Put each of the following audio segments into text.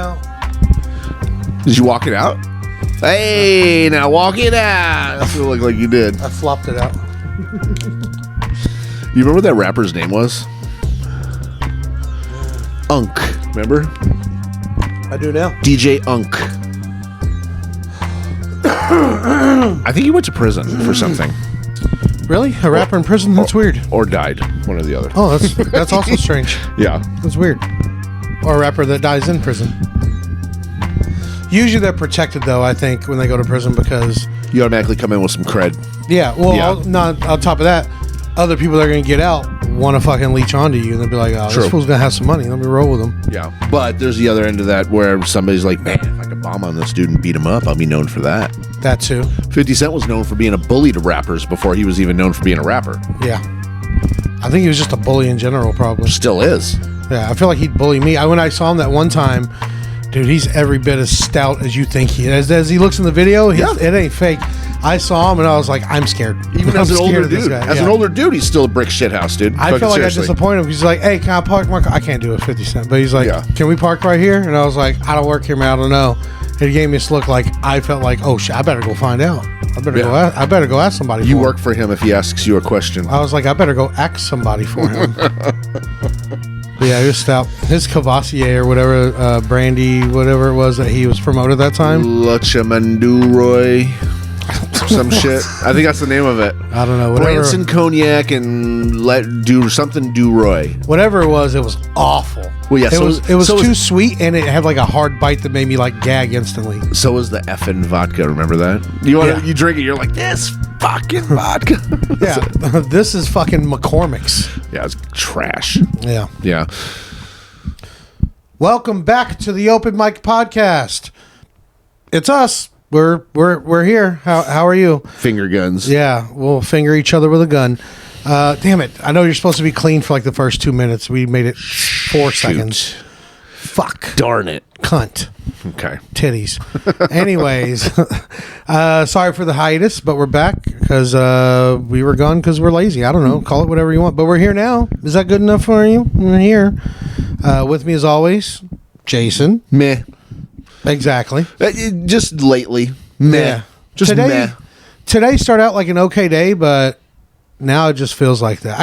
out. Did you walk it out? Hey, now walk it out. That's what it looked like you did. I flopped it out. You remember what that rapper's name was? Unk. Remember? I do now. DJ Unk. I think he went to prison for something. Really? A rapper in prison? That's weird. Or died. One or the other. Oh, that's also strange. Yeah. That's weird. Or a rapper that dies in prison. Usually they're protected, though, I think, when they go to prison because... You automatically come in with some cred. Yeah. Well, on top of that, other people that are going to get out want to fucking leech onto you. And they'll be like, oh, True. This fool's going to have some money. Let me roll with him. Yeah. But there's the other end of that where somebody's like, man, if I could bomb on this dude and beat him up, I'll be known for that. That, too. 50 Cent was known for being a bully to rappers before he was even known for being a rapper. Yeah. I think he was just a bully in general, probably. Still is. Yeah, I feel like he'd bully me. When I saw him that one time, dude, he's every bit as stout as you think he is. As he looks in the video, it ain't fake. I saw him and I was like, I'm scared. Even as an older dude. As an older dude, he's still a brick shithouse, dude. I felt like I disappointed him. He's like, hey, can I park my car? I can't do it, 50 Cent. But he's like, can we park right here? And I was like, I don't work here, man. I don't know. And he gave me this look like I felt like, oh shit, I better go find out. I better go ask somebody. You work for him if he asks you a question. I was like, I better go ask somebody for him. But yeah, he was stout. His Cavassier or whatever, brandy, whatever it was that he was promoted that time. Luchamanduroy. Some shit. I think that's the name of it. I don't know. Branson Cognac and do something Duroy. Whatever it was awful. Well, yeah, it was too sweet and it had like a hard bite that made me like gag instantly. So was the effing vodka. Remember that? You drink it, you're like, this fucking vodka. Yeah, this is fucking McCormick's. Yeah, it's trash. Yeah. Yeah. Welcome back to the Open Mic Podcast. It's us. We're here. How are you? Finger guns. Yeah, we'll finger each other with a gun. Damn it! I know you're supposed to be clean for like the first 2 minutes. We made it 4 seconds. Fuck. Darn it. Cunt. Okay. Titties. Anyways, sorry for the hiatus, but we're back because we were gone because we're lazy. I don't know. Call it whatever you want, but we're here now. Is that good enough for you? We're here. With me as always, Jason. Meh. Exactly. Just lately. Meh. Yeah. Just meh. Today started out like an okay day, but now it just feels like that.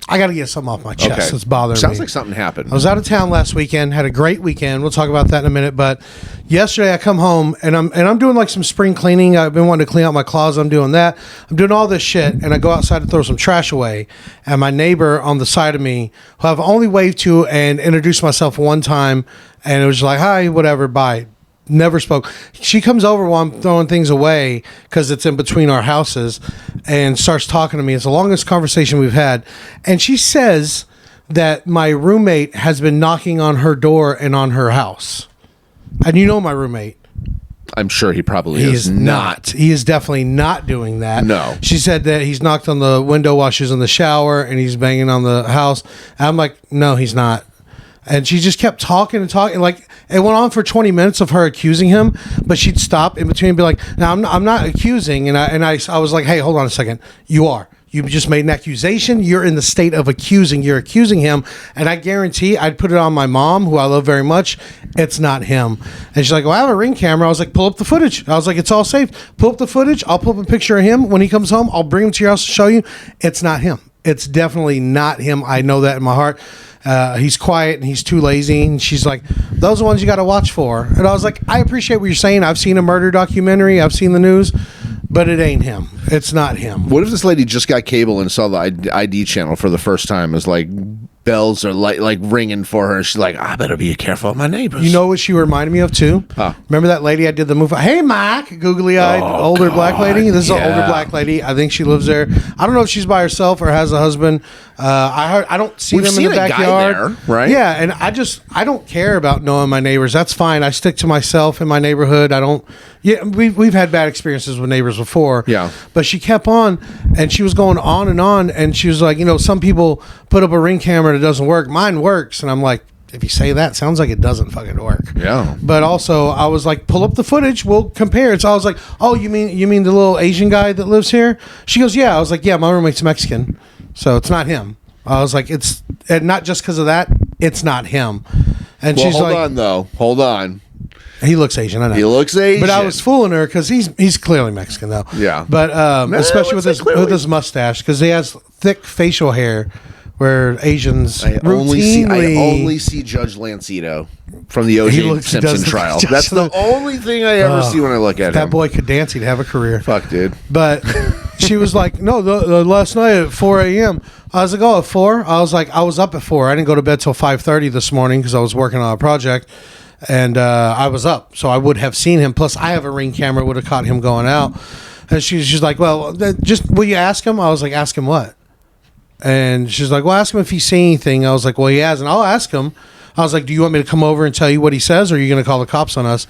I got to get something off my chest. Okay. It's bothering me. Sounds like something happened. I was out of town last weekend, had a great weekend. We'll talk about that in a minute. But yesterday I come home and I'm doing like some spring cleaning. I've been wanting to clean out my closet. I'm doing that. I'm doing all this shit. And I go outside to throw some trash away. And my neighbor on the side of me, who I've only waved to and introduced myself one time, and it was like, hi, whatever, bye. Never spoke. She comes over while I'm throwing things away because it's in between our houses and starts talking to me. It's the longest conversation we've had. And she says that my roommate has been knocking on her door and on her house. And you know my roommate. I'm sure he probably is not. He is definitely not doing that. No. She said that he's knocked on the window while she's in the shower and he's banging on the house. And I'm like, no, he's not. And she just kept talking and talking. Like, it went on for 20 minutes of her accusing him, but she'd stop in between and be like, no, I'm not accusing. And I was like, hey, hold on a second. You are. You just made an accusation. You're in the state of accusing. You're accusing him. And I guarantee I'd put it on my mom, who I love very much. It's not him. And she's like, well, I have a Ring camera. I was like, pull up the footage. I was like, it's all safe. Pull up the footage. I'll pull up a picture of him. When he comes home, I'll bring him to your house to show you. It's not him. It's definitely not him. I know that in my heart. He's quiet and he's too lazy. And she's like, those are the ones you got to watch for. And I was like, I appreciate what you're saying. I've seen a murder documentary. I've seen the news, but it ain't him. It's not him. What if this lady just got cable and saw the ID channel for the first time? Is like bells are like ringing for her. She's like, I better be careful of my neighbors. You know what she reminded me of too? Huh. Remember that lady I did the movie? Hey, Mike, googly-eyed older black lady. This is an older black lady. I think she lives there. I don't know if she's by herself or has a husband. I don't see them in the backyard. Guy there, right? Yeah, and I don't care about knowing my neighbors. That's fine. I stick to myself in my neighborhood. I don't. Yeah, we've had bad experiences with neighbors before. Yeah, but she kept on, and she was going on, and she was like, some people put up a Ring camera and it doesn't work. Mine works, and I'm like, if you say that, sounds like it doesn't fucking work. Yeah. But also, I was like, pull up the footage. We'll compare it. So I was like, oh, you mean the little Asian guy that lives here? She goes, yeah. I was like, yeah, my roommate's Mexican, so it's not him. I was like, it's not just because of that. It's not him. And Well, she's hold like, on, though. Hold on. he looks Asian, I know. He looks Asian. But I was fooling her because he's clearly Mexican, though. Yeah. But especially with his mustache, because he has thick facial hair, where Asians I routinely... only see Judge Lancito from the O.J. Simpson trial. That's the only thing I ever see when I look at him. That boy could dance. He'd have a career. Fuck, dude. But she was like, no, the last night at 4 a.m. I was like, oh, at 4? I was like, I was up at 4. I didn't go to bed till 5:30 this morning because I was working on a project. And I was up, so I would have seen him. Plus, I have a Ring camera, would have caught him going out. And she's like, well, just will you ask him? I was like, ask him what? And she's like, well, ask him if he's seen anything. I was like, well, he hasn't. I'll ask him. I was like, do you want me to come over and tell you what he says, or are you going to call the cops on us?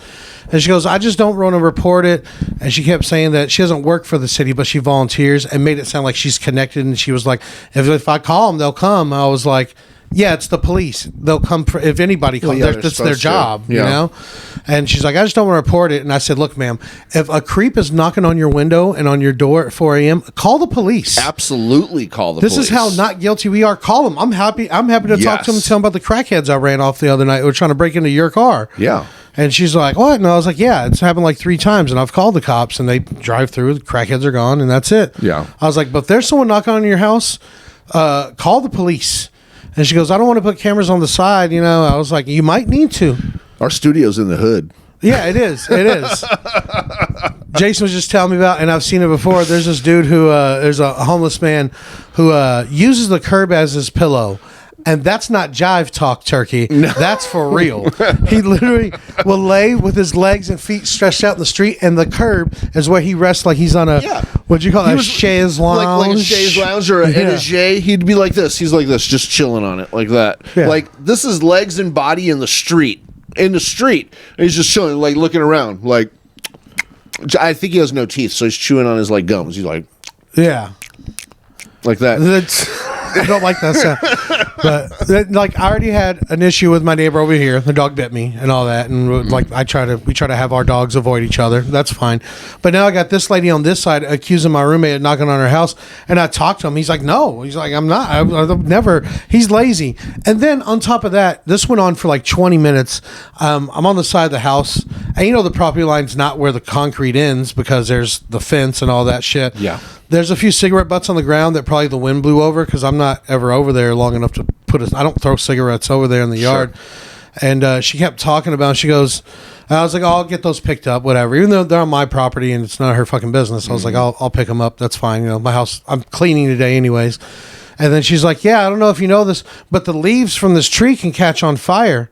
And she goes, I just don't want to report it. And she kept saying that she doesn't work for the city, but she volunteers, and made it sound like she's connected. And she was like, if I call them, they'll come. I was like, yeah, it's the police. They'll come if anybody comes. Well, yeah, that's their job, yeah. you know? And she's like, I just don't want to report it. And I said, look, ma'am, if a creep is knocking on your window and on your door at 4 a.m., call the police. Absolutely call the police. police. This is how not guilty we are. Call them. I'm happy to talk to them and tell them about the crackheads I ran off the other night who were trying to break into your car. Yeah. And she's like, what? And I was like, yeah, it's happened like 3 times. And I've called the cops, and they drive through. The crackheads are gone, and that's it. Yeah. I was like, but if there's someone knocking on your house, call the police. And she goes, I don't want to put cameras on the side. You know, I was like, you might need to. Our studio's in the hood. Yeah, it is. It is. Jason was just telling me about, and I've seen it before. There's this dude who, there's a homeless man who uses the curb as his pillow. And that's not jive talk, Turkey. No. That's for real. He literally will lay with his legs and feet stretched out in the street, and the curb is where he rests like he's on a, what'd you call it, a chaise lounge? Like a chaise lounge or a NSJ. He'd be like this. He's like this, just chilling on it like that. Yeah. Like, this is legs and body in the street. In the street. And he's just chilling, like, looking around. Like, I think he has no teeth, so he's chewing on his, like, gums. He's like... Yeah. Like that. I don't like that sound. But like, I already had an issue with my neighbor over here. The dog bit me and all that, and like we try to have our dogs avoid each other. That's fine. But now I got this lady on this side accusing my roommate of knocking on her house, and I talked to him. He's like, no. He's like, I'm not. I've never. He's lazy. And then on top of that, this went on for like 20 minutes. I'm on the side of the house, and you know the property line's not where the concrete ends because there's the fence and all that shit. Yeah. There's a few cigarette butts on the ground that probably the wind blew over because I'm not ever over there long enough to I don't throw cigarettes over there in the yard. And she kept talking about it. She goes, I was like, oh, I'll get those picked up, whatever. Even though they're on my property and it's not her fucking business. I was like, I'll pick them up. That's fine. You know, my house, I'm cleaning today anyways. And then she's like, yeah, I don't know if you know this, but the leaves from this tree can catch on fire.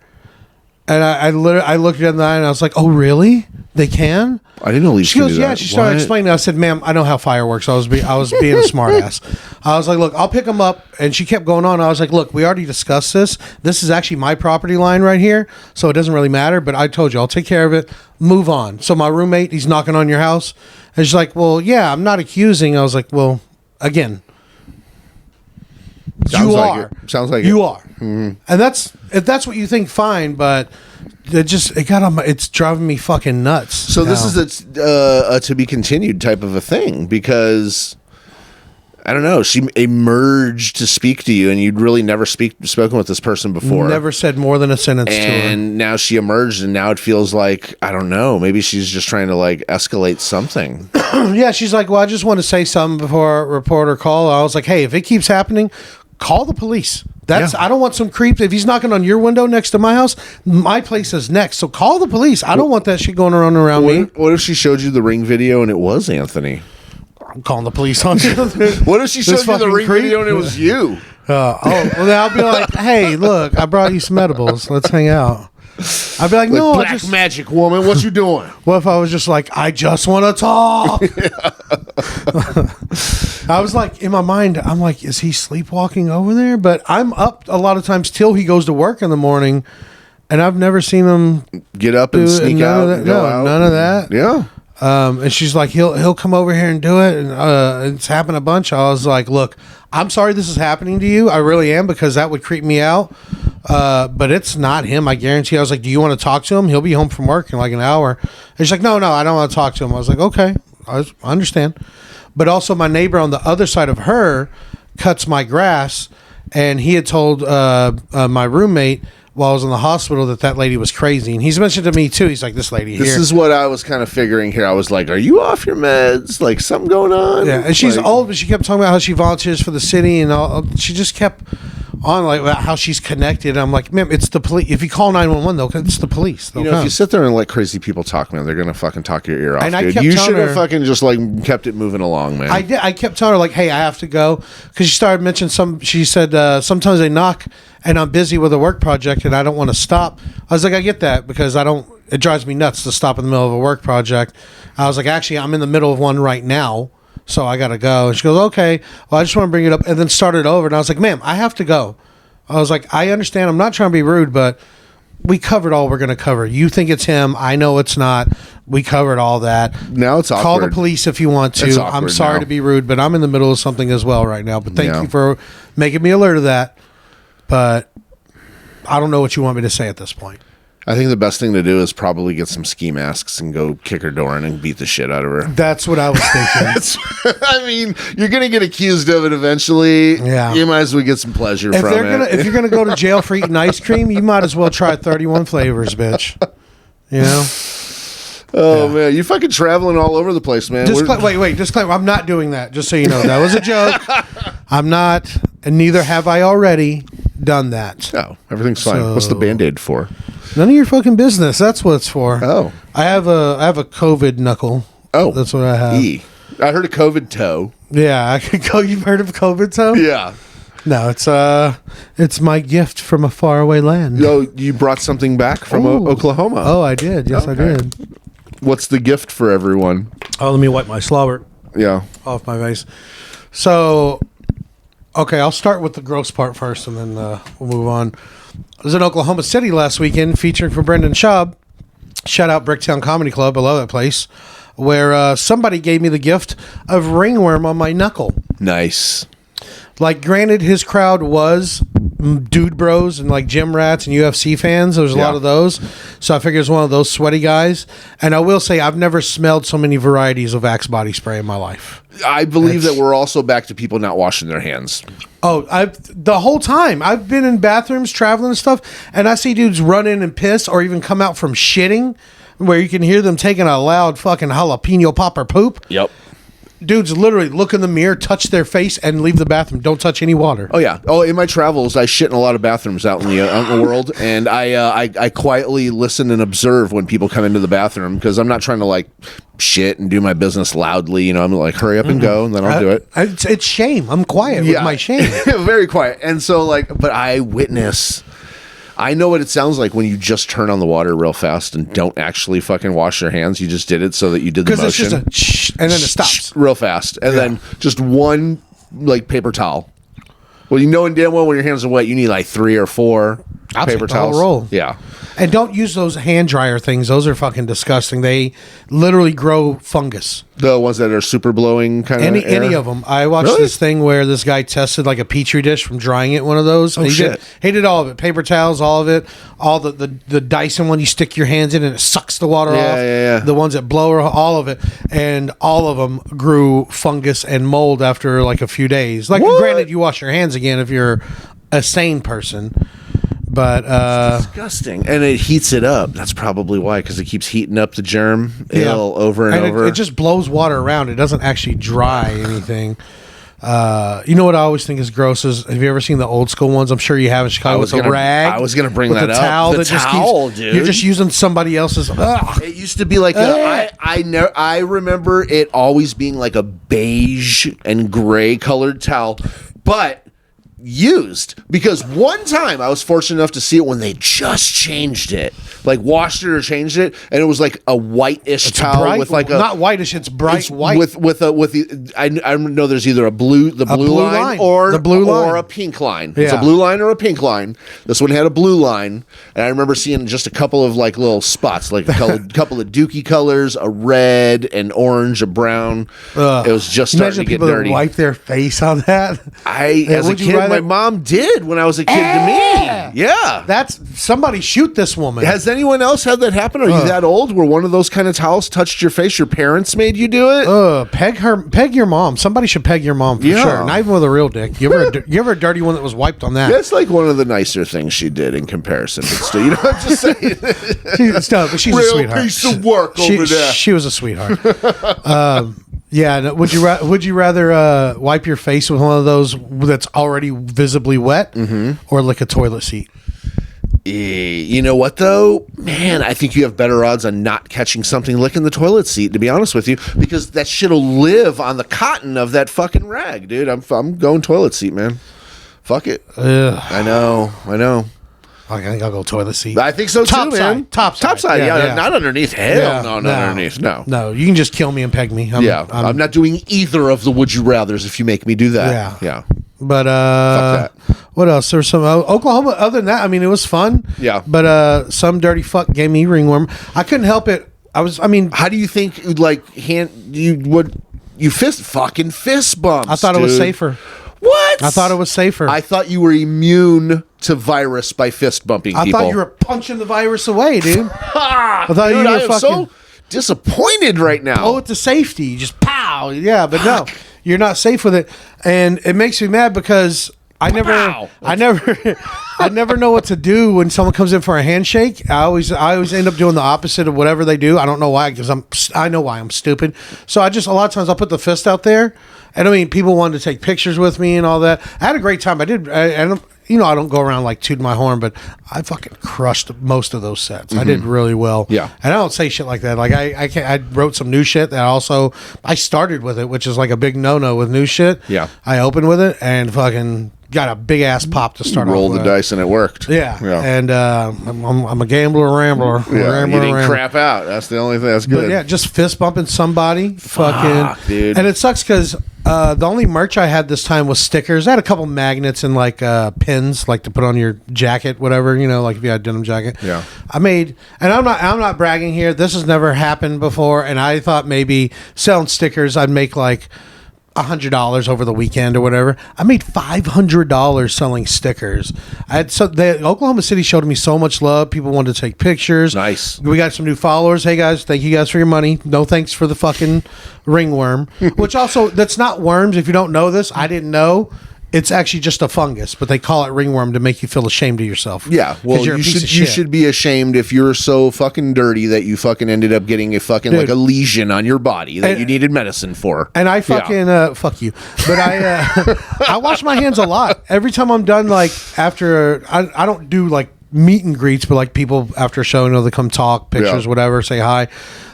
And I looked at the eye and I was like, oh, really? They can? I didn't know leaves She can goes, do yeah. that. She started explaining. I said, ma'am, I know how fire works. I was being a smart ass. I was like, look, I'll pick them up. And she kept going on. I was like, look, we already discussed this. This is actually my property line right here. So it doesn't really matter. But I told you, I'll take care of it. Move on. So my roommate, he's knocking on your house. And she's like, well, yeah, I'm not accusing. I was like, well, again, Sounds like you it. are. Mm-hmm. And if that's what you think, fine. But it's driving me fucking nuts. So now. This is a to be continued type of a thing because I don't know. She emerged to speak to you, and you'd really never spoken with this person before. Never said more than a sentence to her. And now she emerged, and now it feels like I don't know. Maybe she's just trying to like escalate something. Yeah, she's like, well, I just want to say something before a reporter call. I was like, hey, if it keeps happening, call the police. I don't want some creep. If he's knocking on your window next to my house, my place is next. So call the police. I don't want that shit going around me. What if she showed you the Ring video and it was Anthony? I'm calling the police on you. What if she showed you the Ring video and it was you? Well, then I'll be like, hey, look, I brought you some edibles. Let's hang out. I'd be like, no, black magic woman, what you doing? What if I was just like, I just want to talk? I was like, in my mind, I'm like, is he sleepwalking over there? But I'm up a lot of times till he goes to work in the morning, and I've never seen him get up and sneak out. None of that. Yeah. And she's like, he'll come over here and do it, and it's happened a bunch. I was like, look, I'm sorry this is happening to you. I really am, because that would creep me out. But it's not him, I guarantee. I was like, do you want to talk to him? He'll be home from work in like an hour. And she's like, no, I don't want to talk to him. I was like, okay, I understand. But also my neighbor on the other side of her cuts my grass, and he had told my roommate, while I was in the hospital that lady was crazy. And he's mentioned to me too. He's like, this lady here. This is what I was kind of figuring here. I was like, are you off your meds? Like something going on? Yeah, and she's old, but she kept talking about how she volunteers for the city and all. She just kept on like about how she's connected. And I'm like, man, it's the police. If you call 911, it's the police. They'll if you sit there and let crazy people talk, man, they're gonna fucking talk your ear off. And dude. I kept you telling should have her, fucking just like kept it moving along, man. I did. I kept telling her like, hey, I have to go because she started mentioning some. She said sometimes they knock and I'm busy with a work project and I don't want to stop. I was like, I get that because I don't. It drives me nuts to stop in the middle of a work project. I was like, actually, I'm in the middle of one right now. So I got to go. And she goes, okay, well, I just want to bring it up. And then started over. And I was like, ma'am, I have to go. I was like, I understand. I'm not trying to be rude, but we covered all we're going to cover. You think it's him. I know it's not. We covered all that. Now it's awkward. Call the police if you want to. I'm sorry to be rude, but I'm in the middle of something as well right now. But thank you for making me alert of that. But I don't know what you want me to say at this point. I think the best thing to do is probably get some ski masks and go kick her door in and beat the shit out of her. That's what I was thinking. I mean, you're going to get accused of it eventually. Yeah. You might as well get some pleasure from it. If you're going to go to jail for eating ice cream, you might as well try 31 flavors, bitch. You know? Oh, man. You're fucking traveling all over the place, man. Wait. Disclaimer. I'm not doing that, just so you know. That was a joke. I'm not, and neither have I already done that. No, everything's fine. What's the Band-Aid for? None of your fucking business. That's what it's for. Oh. I have a COVID knuckle. Oh. That's what I have. I heard a COVID toe. Yeah, I could go. You've heard of COVID toe? Yeah. No, it's my gift from a faraway land. Yo, you brought something back from Oklahoma. Oh, I did. Yes, okay. I did. What's the gift for everyone? Oh, let me wipe my slobber. Yeah. Off my face. So, okay, I'll start with the gross part first, and then we'll move on. I was in Oklahoma City last weekend featuring for Brendan Schaub. Shout out Bricktown Comedy Club. I love that place. Where somebody gave me the gift of ringworm on my knuckle. Nice. Like, granted, his crowd was dude bros and like gym rats and UFC fans. There was a lot of those. So I figured it was one of those sweaty guys. And I will say, I've never smelled so many varieties of Axe body spray in my life. I believe that we're also back to people not washing their hands. Oh, the whole time I've been in bathrooms traveling and stuff, and I see dudes run in and piss or even come out from shitting where you can hear them taking a loud fucking jalapeno popper poop. Yep. Dudes literally look in the mirror, touch their face, and leave the bathroom. Don't touch any water. Oh, yeah. Oh, in my travels, I shit in a lot of bathrooms out in the world, and I quietly listen and observe when people come into the bathroom because I'm not trying to, like, shit and do my business loudly. You know, I'm like, hurry up and go, and then I'll do it. It's shame. I'm quiet with my shame. Very quiet. And so, like, but I witness... I know what it sounds like when you just turn on the water real fast and don't actually fucking wash your hands. You just did it so that you did the motion. Because it's just a shh, and then it stops. Real fast. And then just one, like, paper towel. Well, you know in damn well when your hands are wet, you need, like, 3 or 4 paper towels. Roll. Yeah. And don't use those hand dryer things. Those are fucking disgusting. They literally grow fungus. The ones that are super blowing kind of any of them. I watched this thing where this guy tested like a petri dish from drying it, one of those. Oh, shit. He did all of it. Paper towels, all of it. All the Dyson one you stick your hands in and it sucks the water off. Yeah. The ones that blow, all of it. And all of them grew fungus and mold after like a few days. Like, granted, you wash your hands again if you're a sane person. But it's disgusting, and it heats it up. That's probably why, because it keeps heating up the germ over and over. It just blows water around. It doesn't actually dry anything. You know what I always think is gross is, have you ever seen the old school ones? I'm sure you have in Chicago with a rag. I was going to bring that up. Towel the towel, dude. You're just using somebody else's. It used to be like I remember it always being like a beige and gray colored towel, but used, because one time I was fortunate enough to see it when they just changed it, like washed it or changed it, and it was like a whitish towel with like a not whitish, it's bright white with the I know there's either the blue line or the blue line or a pink line. It's a blue line or a pink line. This one had a blue line, and I remember seeing just a couple of like little spots, like a couple of dookie colors, a red, an orange, a brown. It was just starting to get dirty. Wipe their face on that. As a kid, my mom did when I was a kid to me. Yeah. That's somebody shoot this woman. Has anyone else had that happen? Are you that old where one of those kind of towels touched your face? Your parents made you do it? Peg your mom. Somebody should peg your mom for sure. Not even with a real dick. Give her a dirty one that was wiped on that. That's like one of the nicer things she did in comparison. But still, you know what I'm just saying? She's real a sweetheart. Piece of work over there. She was a sweetheart. Yeah. No, would you rather wipe your face with one of those that's already visibly wet, or lick a toilet seat? You know what though, man? I think you have better odds on not catching something licking the toilet seat. To be honest with you, because that shit'll live on the cotton of that fucking rag, dude. I'm going toilet seat, man. Fuck it. Ugh. I know. I think I'll go toilet seat. I think so too, man. Top side. Yeah, not underneath. Hell, no, not underneath. No, you can just kill me and peg me. I'm not doing either of the would you rather's if you make me do that. Yeah. But fuck that. What else? There's some Oklahoma. Other than that, I mean, it was fun. Yeah. But some dirty fuck gave me ringworm. I couldn't help it. How do you think you fist bumps? I thought it was safer. What? I thought it was safer. I thought you were immune to virus by fist bumping people. I thought you were punching the virus away, dude. I thought dude, you were I am so disappointed right now. Oh, it's the safety. You just pow. Yeah, but no, you're not safe with it. And it makes me mad because I never know what to do when someone comes in for a handshake. I always end up doing the opposite of whatever they do. I don't know why, because I know why I'm stupid. So a lot of times I'll put the fist out there. And I mean, people wanted to take pictures with me and all that. I had a great time. I don't go around like tooting my horn, but I fucking crushed most of those sets. I did really well. Yeah. And I don't say shit like that. Like I wrote some new shit that I started with it, which is like a big no-no with new shit. Yeah. I opened with it and fucking got a big ass pop to start off with. Rolled the dice and it worked. Yeah. And I'm a gambler, rambler. Yeah, you didn't crap out. That's the only thing. That's good. But yeah, just fist bumping somebody. Fucking. Dude. And it sucks because the only merch I had this time was stickers. I had a couple magnets and like pins, like to put on your jacket, whatever, like if you had a denim jacket. Yeah. I made, and I'm not bragging here. This has never happened before. And I thought maybe selling stickers, I'd make like $100 over the weekend or whatever. I made $500 selling stickers. The Oklahoma City showed me so much love. People wanted to take pictures. Nice. We got some new followers. Hey guys, thank you guys for your money. No thanks for the fucking ringworm. Which also, that's not worms. If you don't know this, I didn't know. It's actually just a fungus, but they call it ringworm to make you feel ashamed of yourself. Yeah, well, you should be ashamed if you're so fucking dirty that you fucking ended up getting a fucking like a lesion on your body that you needed medicine for. And I fucking fuck you, but I wash my hands a lot every time I'm done. Like after I don't do like meet and greets, but like people after a show, they come talk, pictures, whatever, say hi.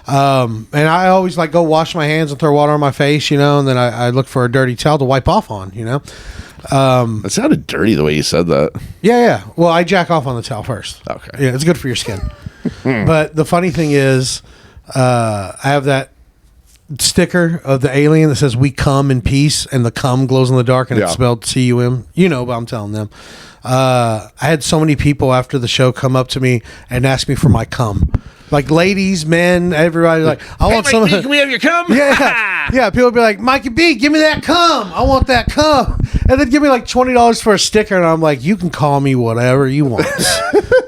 And I always like go wash my hands and throw water on my face, and then I look for a dirty towel to wipe off on, That sounded dirty the way you said that. Yeah. Well, I jack off on the towel first. Okay. Yeah, it's good for your skin. But the funny thing is, I have that sticker of the alien that says "We come in peace," and the cum glows in the dark, and it's spelled C-U-M. But I'm telling them. I had so many people after the show come up to me and ask me for my cum. Like ladies, men, everybody, like, I want some. Can we have your cum? Yeah. People would be like, Mikey B, give me that cum. I want that cum. And then give me like $20 for a sticker. And I'm like, you can call me whatever you want.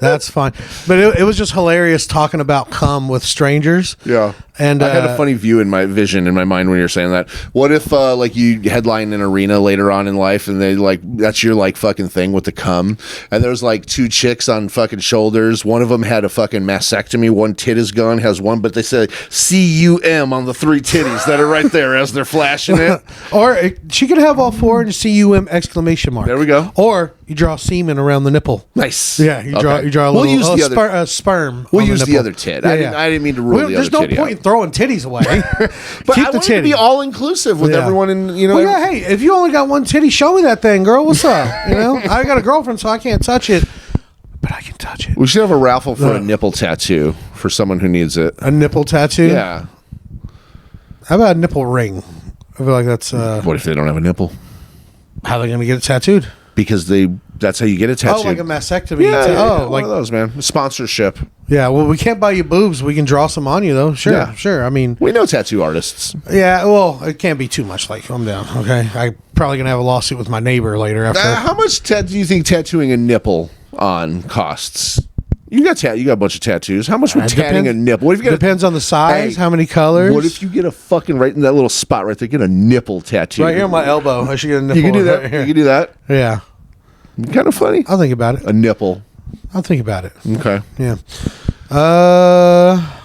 That's fine. But it was just hilarious talking about cum with strangers. Yeah. And I had a funny vision in my mind when you're saying that. What if like you headline an arena later on in life and they like that's your like fucking thing with the cum, and there's like two chicks on fucking shoulders. One of them had a fucking mastectomy. One tit is gone, has one, but they say C-U-M on the three titties that are right there as they're flashing it. Or she could have all four and C-U-M exclamation mark. There we go. Or you draw semen around the nipple. Nice. Yeah, you draw a little sperm. We'll use the other tit. I didn't mean to rule the other tit. There's no point in throwing titties away. But Keep I the want it to be all inclusive with everyone in Well, hey, if you only got one titty, show me that thing, girl. What's up? I got a girlfriend, so I can't touch it, but I can touch it. We should have a raffle for a nipple tattoo for someone who needs it. A nipple tattoo? Yeah. How about a nipple ring? I feel like that's. What if they don't have a nipple? How are they going to get it tattooed? Because they That's how you get a tattoo. Oh, like a mastectomy. Like like one of those, man. Sponsorship. Yeah, well, we can't buy you boobs. We can draw some on you, though. Sure. I mean, we know tattoo artists. Yeah, well, it can't be too much. Like, calm down, okay? I'm probably gonna have a lawsuit with my neighbor later. After how much do you think tattooing a nipple on costs? You got a bunch of tattoos. How much would tatting a nipple? What if you get depends on the size, how many colors. What if you get a fucking right in that little spot right there? Get a nipple tattoo right here on my elbow. I should get a nipple. You can do that. Right here. You can do that. Yeah, kind of funny. I'll think about it. A nipple. I'll think about it. Okay. Yeah.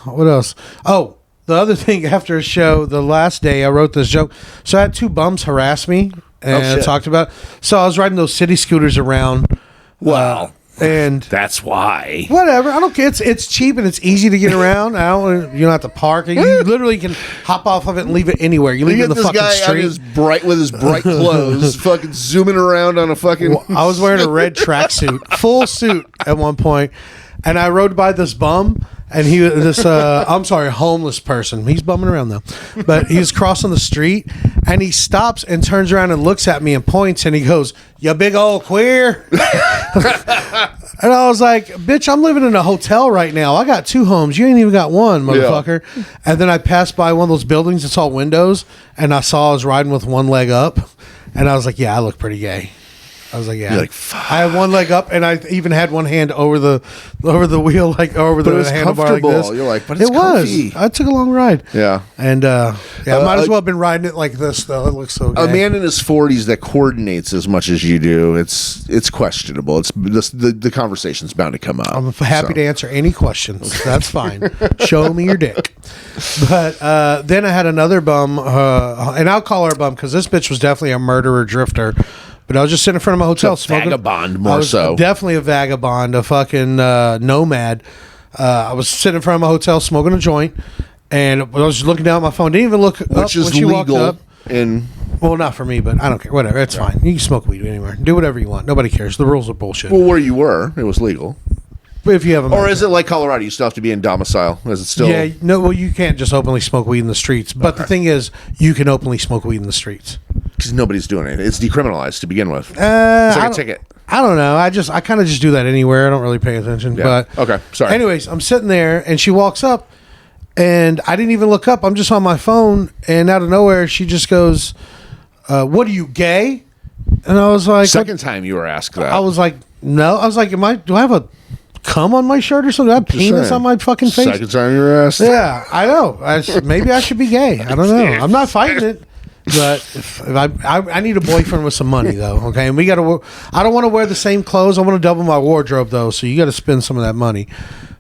What else? Oh, the other thing after a show, the last day I wrote this joke. So I had 2 bums harass me and talked about. So I was riding those city scooters around. Wow. And that's why. Whatever. I don't care. It's cheap and it's easy to get around. You don't have to park. You literally can hop off of it and leave it anywhere. You leave it in the fucking street. With his bright clothes, fucking zooming around on a fucking. Well, I was wearing a red tracksuit, full suit at one point, and I rode by this bum. And I'm sorry, homeless person. He's bumming around though. But he's crossing the street and he stops and turns around and looks at me and points and he goes, "You big old queer." And I was like, "Bitch, I'm living in a hotel right now. I got 2 homes. You ain't even got one, motherfucker." Yeah. And then I passed by one of those buildings that's all windows and I saw I was riding with one leg up. And I was like, "Yeah, I look pretty gay." I was like, "Yeah." You're like, fuck. I had one leg up, and I even had one hand over the wheel, like over the handlebar like this. You're like, "But it's comfy." I took a long ride. Yeah, and I might as well have been riding it like this though. It looks so. Gay. A man in his 40s that coordinates as much as you do, it's questionable. It's the conversation's bound to come up. I'm happy to answer any questions. That's fine. Show me your dick. But then I had another bum, and I'll call her a bum because this bitch was definitely a murderer drifter. But I was just sitting in front of my hotel smoking. Vagabond, more so. Definitely a vagabond, a fucking nomad. I was sitting in front of my hotel smoking a joint, and I was just looking down at my phone. Didn't even look up when she walked up. Well, not for me, but I don't care. Whatever, it's fine. You can smoke weed anywhere. Do whatever you want. Nobody cares. The rules are bullshit. Well, where you were, it was legal. But if you have or is it like Colorado? You still have to be in domicile. Is it still? Yeah, no. Well, you can't just openly smoke weed in the streets. But the thing is, you can openly smoke weed in the streets because nobody's doing it. It's decriminalized to begin with. It's like a ticket. I don't know. I kind of just do that anywhere. I don't really pay attention. Yeah. But okay, sorry. Anyways, I'm sitting there, and she walks up, and I didn't even look up. I'm just on my phone, and out of nowhere, she just goes, "What are you, gay?" And I was like, second time you were asked that. I was like, no. I was like, do I have a cum on my shirt or something? I have penis on my fucking face. Second time you were asked. Yeah, I know. Maybe I should be gay. I don't know. I'm not fighting it, but if I need a boyfriend with some money though. Okay, and we got to. I don't want to wear the same clothes. I want to double my wardrobe though. So you got to spend some of that money.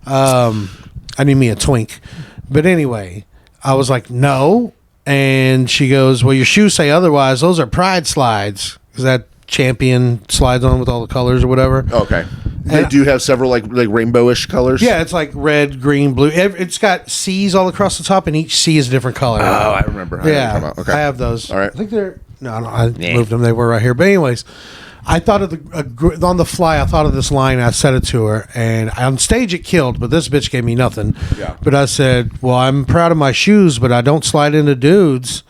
I need me a twink. But anyway, I was like, no, and she goes, "Well, your shoes say otherwise. Those are Pride slides. Is that Champion slides on with all the colors or whatever?" Okay. They do have several like rainbowish colors. Yeah, it's like red, green, blue. It's got C's all across the top, and each C is a different color. Oh, I remember. Yeah, okay. I have those. All right. I think they're I moved them. They were right here. But anyways, I thought of on the fly. I thought of this line. I said it to her, and on stage it killed. But this bitch gave me nothing. Yeah. But I said, "Well, I'm proud of my shoes, but I don't slide into dudes."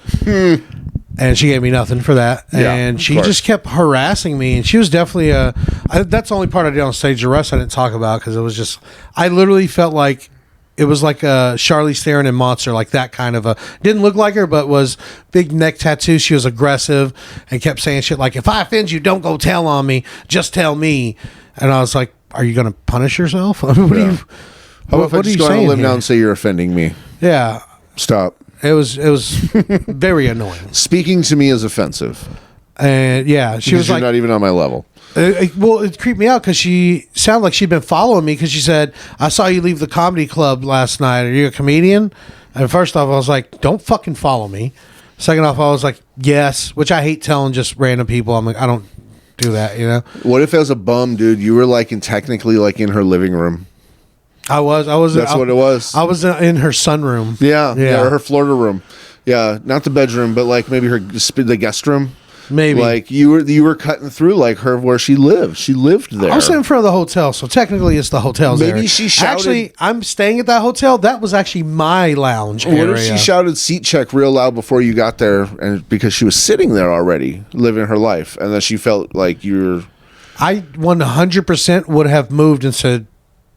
And she gave me nothing for that. Yeah, and she just kept harassing me. And she was definitely that's the only part I did on stage. The rest I didn't talk about because it was just, I literally felt like it was like a Charlize Theron in Monster, like that kind of didn't look like her, but was big neck tattoo. She was aggressive and kept saying shit like, "If I offend you, don't go tell on me. Just tell me." And I was like, "Are you going to punish yourself?" What are you going to live here? now and say you're offending me? Yeah. Stop. It was very annoying. Speaking to me is offensive. And yeah, she was like, "You're not even on my level." Well, it creeped me out because she sounded like she'd been following me because she said, "I saw you leave the comedy club last night. Are you a comedian?" And first off, I was like, "Don't fucking follow me." Second off, I was like, "Yes," which I hate telling just random people. I'm like, I don't do that, you know? What if as a bum, dude, you were like technically like in her living room? I was. That's what it was. I was in her sunroom. Yeah, or her Florida room. Yeah, not the bedroom, but like maybe the guest room. Maybe like you were cutting through like her where she lived. She lived there. I was in front of the hotel, so technically it's the hotel's maybe area. She shouted. Actually, I'm staying at that hotel. That was actually my lounge area. What if she shouted "seat check" real loud before you got there, and because she was sitting there already living her life, and then she felt like you're. I 100% would have moved and said,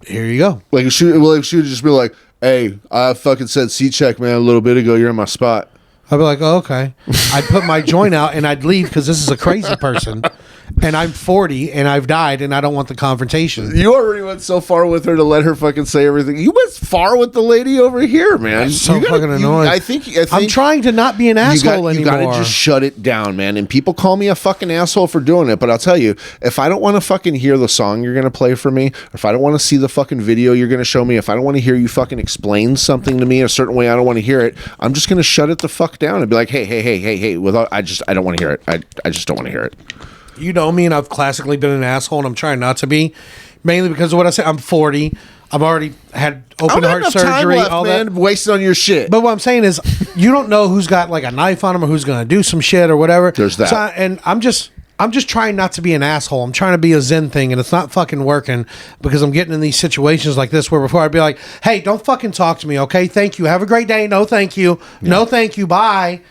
"Here you go." Like she would just be like, "Hey, I fucking said C-check, man, a little bit ago. You're in my spot." I'd be like, "Oh, okay." I'd put my joint out and I'd leave because this is a crazy person, and I'm 40 and I've died and I don't want the confrontation. You already went so far with her to let her fucking say everything. You went far with the lady over here, man. That's so fucking annoying. I think I'm trying to not be an asshole anymore. You gotta just shut it down, man. And people call me a fucking asshole for doing it, but I'll tell you, if I don't want to fucking hear the song you're gonna play for me, if I don't want to see the fucking video you're gonna show me, if I don't want to hear you fucking explain something to me a certain way I don't want to hear it, I'm just gonna shut it the fuck down and be like, hey. Without, I don't want to hear it. I just don't want to hear it. You know me, and I've classically been an asshole, and I'm trying not to be, mainly because of what I said. I'm 40. I've already had open heart surgery, left, all man, that. Wasted on your shit. But what I'm saying is, you don't know who's got like a knife on him or who's going to do some shit or whatever. There's that. So and I'm just trying not to be an asshole. I'm trying to be a zen thing, and it's not fucking working because I'm getting in these situations like this where before I'd be like, hey, don't fucking talk to me, okay? Thank you. Have a great day. No, thank you. Yeah. No, thank you. Bye.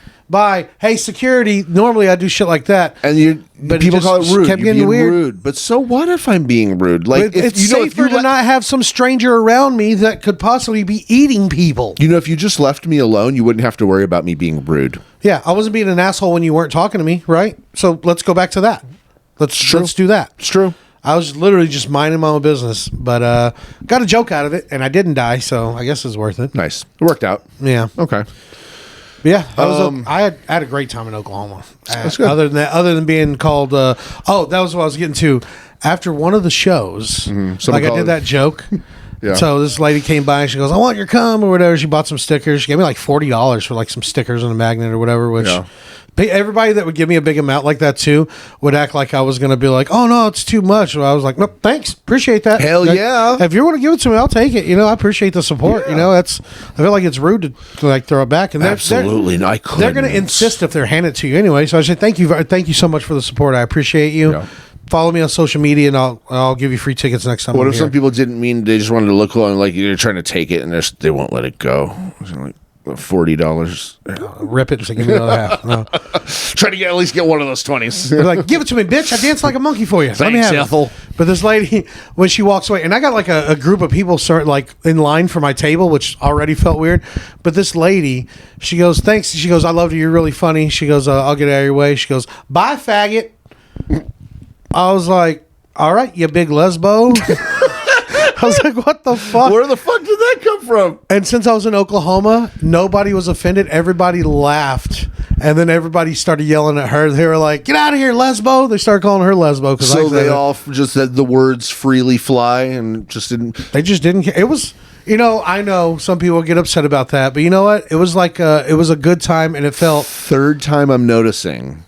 Hey, security. Normally I do shit like that, and people call it rude. Kept getting weird. Rude. But so what if I'm being rude? Like it's safer to not have some stranger around me that could possibly be eating people. You know, if you just left me alone, you wouldn't have to worry about me being rude. Yeah, I wasn't being an asshole when you weren't talking to me, right? So let's go back to that. Let's do that. It's true. I was literally just minding my own business, but got a joke out of it, and I didn't die, so I guess it's worth it. Nice. It worked out. Yeah. Okay. Yeah, I had a great time in Oklahoma. That's good. Other than being called, that was what I was getting to. After one of the shows, like I did that joke. Yeah. So this lady came by and she goes, "I want your cum," or whatever. She bought some stickers. She gave me like $40 for like some stickers and a magnet or whatever. Which everybody that would give me a big amount like that too would act like I was going to be like, "Oh no, it's too much." So I was like, "No, thanks, appreciate that." Hell yeah! If you want to give it to me, I'll take it. You know, I appreciate the support. Yeah. You know, I feel like it's rude to like throw it back. And absolutely, they're going to insist if they're handing it to you anyway. So I say thank you so much for the support. I appreciate you. Yeah. Follow me on social media, and I'll give you free tickets next time. What if some people didn't mean, they just wanted to look along, like you're trying to take it, and they won't let it go? Like $40. Rip it and give me another half. No. Try to at least get one of those 20s. They're like, give it to me, bitch. I dance like a monkey for you. Thanks, let me have Ethel. It. But this lady, when she walks away, and I got like a group of people start like in line for my table, which already felt weird. But this lady, she goes, "Thanks." She goes, "I love you. You're really funny." She goes, "I'll get out of your way." She goes, "Bye, faggot." I was like, "All right, you big lesbo." I was like, what the fuck? Where the fuck did that come from? And since I was in Oklahoma, nobody was offended. Everybody laughed. And then everybody started yelling at her. They were like, "Get out of here, lesbo." They started calling her lesbo. So they all just said the words freely fly and just didn't. They just didn't care. It was, I know some people get upset about that. But you know what? It was like, it was a good time and it felt. Third time I'm noticing.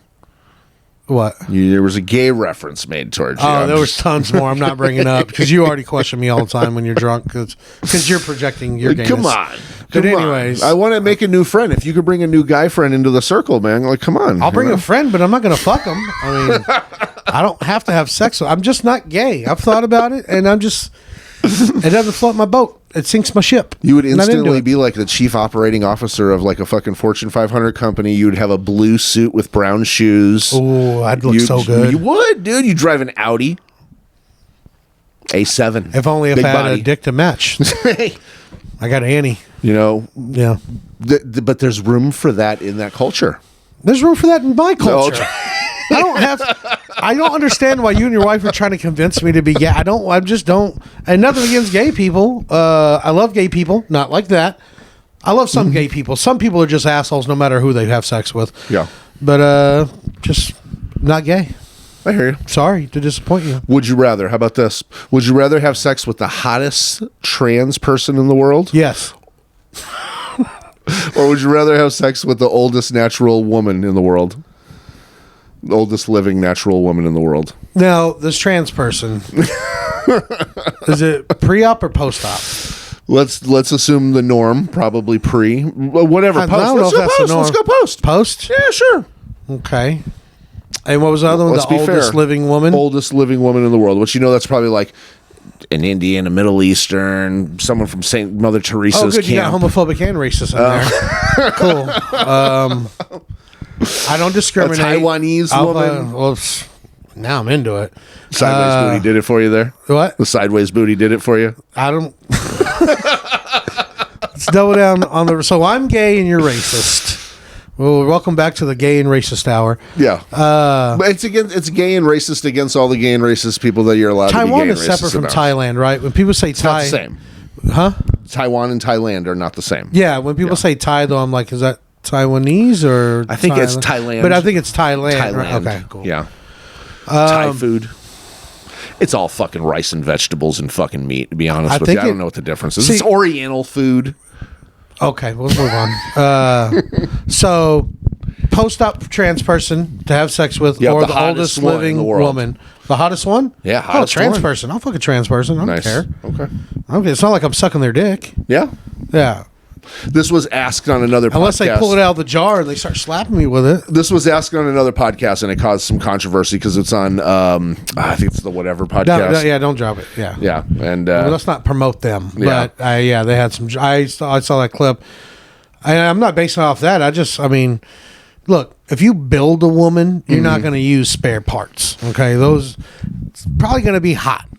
What? There was a gay reference made towards you. Oh, there was tons more. I'm not bringing up because you already question me all the time when you're drunk because you're projecting your gayness. Come on. But anyways, I want to make a new friend. If you could bring a new guy friend into the circle, man, like, come on. I'll bring a friend, but I'm not going to fuck him. I mean, I don't have to have sex with. I'm just not gay. I've thought about it, and I'm just. It doesn't float my boat. It sinks my ship. You would instantly be like the chief operating officer of like a fucking Fortune 500 company. You'd have a blue suit with brown shoes. Oh, I'd look so good. You would, dude. You drive an Audi A7. If only if I had a dick to match. I got Annie. Yeah. But there's room for that in that culture. There's room for that in my culture. I don't understand why you and your wife are trying to convince me to be gay. I just don't. And nothing against gay people. I love gay people. Not like that. I love some gay people. Some people are just assholes no matter who they have sex with. Yeah. But just not gay. I hear you. Sorry to disappoint you. Would you rather? How about this? Would you rather have sex with the hottest trans person in the world? Yes. Or would you rather have sex with the oldest natural woman in the world? The oldest living natural woman in the world. Now, this trans person, is it pre-op or post-op? Let's assume the norm, probably pre. Whatever. I don't know if that's the norm. Let's go post. Post? Yeah, sure. Okay. And what was the other one? Let's the oldest living woman? Oldest living woman in the world. Which, that's probably like an Indian, a Middle Eastern, someone from St. Mother Teresa's camp. Oh, good. You got homophobic and racist in there. Cool. I don't discriminate. A Taiwanese woman. now I'm into it. Sideways booty did it for you there? What? The sideways booty did it for you? I don't. Let's double down on the. So I'm gay and you're racist. Well, welcome back to the gay and racist hour. Yeah, but it's gay and racist against all the gay and racist people that you're allowed to be gay Taiwan and is racist separate from about. Thailand, right? When people say It's Thai, not the same. huh? Taiwan and Thailand are not the same. Yeah, when people say Thai, though, I'm like, is that Taiwanese or? I think it's Thailand. But I think it's Thailand. Thailand. Right? Okay, cool. Yeah. Thai food. It's all fucking rice and vegetables and fucking meat, to be honest with you. I don't know what the difference is. It's Oriental food. Okay, we'll move on. So, post-op trans person to have sex with, or the oldest living woman. The hottest one? Yeah, hottest trans one. person. I'll fuck a trans person. I don't care. Okay. It's not like I'm sucking their dick. Yeah. Yeah. This was asked on another podcast. Unless they pull it out of the jar and they start slapping me with it. This was asked on another podcast, and it caused some controversy because it's on, I think it's the Whatever podcast. No, don't drop it. Yeah. Yeah. And well, let's not promote them. Yeah. But, they had some. I saw that clip. I'm not basing it off that. Look, if you build a woman, you're not going to use spare parts. Okay? Those, it's probably going to be hot.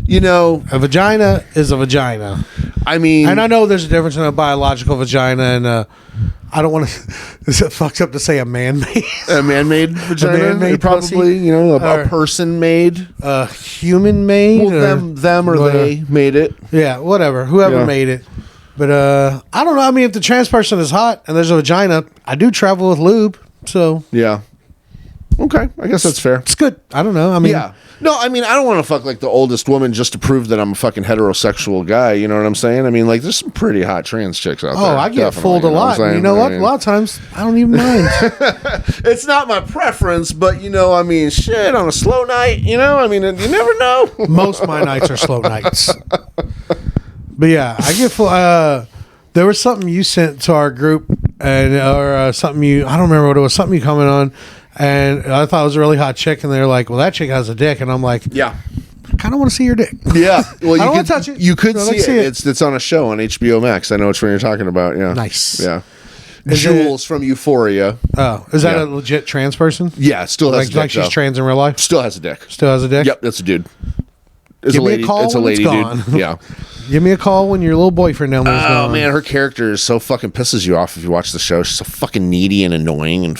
You know, a vagina is a vagina. I mean, and I know there's a difference in a biological vagina and I don't want to. Is it fucked up to say a man-made? A man-made vagina, man-made probably. A person-made, human-made. Well, them or they made it. Yeah, whatever. Whoever made it. But I don't know. I mean, if the trans person is hot and there's a vagina, I do travel with lube. So yeah. Okay, I guess that's fair. It's good. I don't know. I mean, yeah. No, I mean, I don't want to fuck like the oldest woman just to prove that I'm a fucking heterosexual guy. You know what I'm saying? I mean, like, there's some pretty hot trans chicks out there. Oh, I get fooled a lot. You know what? A lot of times, I don't even mind. It's not my preference, but, I mean, shit, on a slow night, I mean, you never know. Most of my nights are slow nights. But yeah, I get full. There was something you sent to our group, or something I don't remember what it was, something you commented on. And I thought it was a really hot chick, and they're like, "Well, that chick has a dick," and I'm like, "Yeah, I kind of want to see your dick." Yeah, well, I don't want to touch it. You could see it. It's on a show on HBO Max. I know which one you're talking about. Yeah, nice. Yeah, Jules from Euphoria. Oh, is that a legit trans person? Yeah, it still has a dick. Like she's trans in real life. Still has a dick. Still has a dick. Yep, that's a dude. Give me a call. It's a lady, dude. Yeah. Give me a call when your little boyfriend Elmer's gone. Oh man, her character is so fucking pisses you off if you watch the show. She's so fucking needy and annoying and.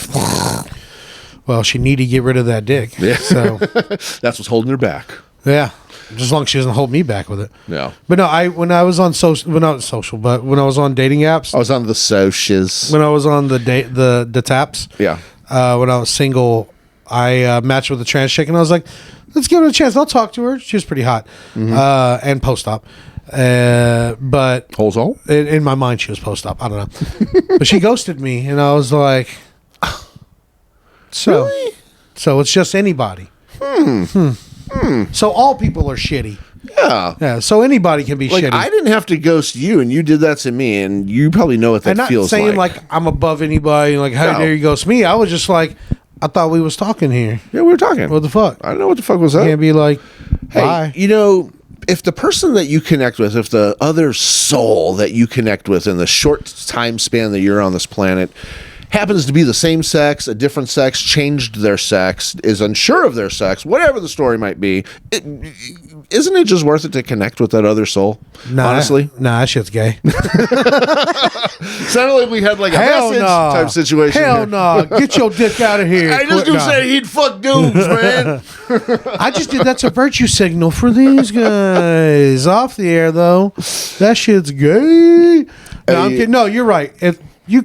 Well, she need to get rid of that dick. Yeah. So that's what's holding her back. Yeah. Just as long as she doesn't hold me back with it. Yeah. But no, when I was on when I was on dating apps. I was on the socials. When I was on the taps. Yeah. When I was single, I matched with a trans chick and I was like, let's give it a chance. I'll talk to her. She was pretty hot. Mm-hmm. And post-op. But holes all? In my mind she was post-op. I don't know. But she ghosted me and I was like, so, really? So it's just anybody. So all people are shitty. Yeah. So anybody can be shitty. I didn't have to ghost you, and you did that to me, and you probably know what that feels like. I'm not saying like I'm above anybody. Like how dare you ghost me? I was just like, I thought we was talking here. Yeah, we were talking. What the fuck? I don't know what the fuck was that. You can't be like, bye. Hey, if the person that you connect with, if the other soul that you connect with in the short time span that you're on this planet happens to be the same sex, a different sex, changed their sex, is unsure of their sex, whatever the story might be, isn't it just worth it to connect with that other soul? Honestly? Nah, that shit's gay. Sounded like we had like a message type situation. Hell no. Get your dick out of here. I just do say he'd fuck dudes, man. I just did that's a virtue signal for these guys. Off the air, though. That shit's gay. No, I'm kidding. No, you're right. I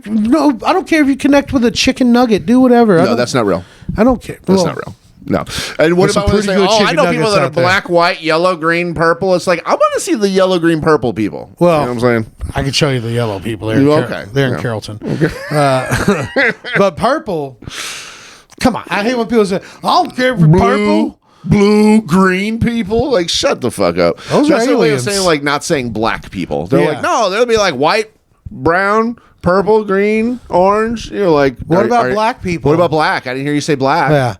don't care if you connect with a chicken nugget. Do whatever. No, that's not real. I don't care. That's not real. No. And what about when they say, I know people that are black, white, yellow, green, purple. It's like, I want to see the yellow, green, purple people. Well, you know what I'm saying? I can show you the yellow people. They're in Carrollton. Okay. But purple, come on. I hate when people say, I don't care for purple. Blue, green people. Like, shut the fuck up. Those That's are their way of aliens. saying, like, not saying black people. They're like, no, they'll be like white, brown, purple, green, orange. You're like, what about black people? What about black? I didn't hear you say black. Yeah.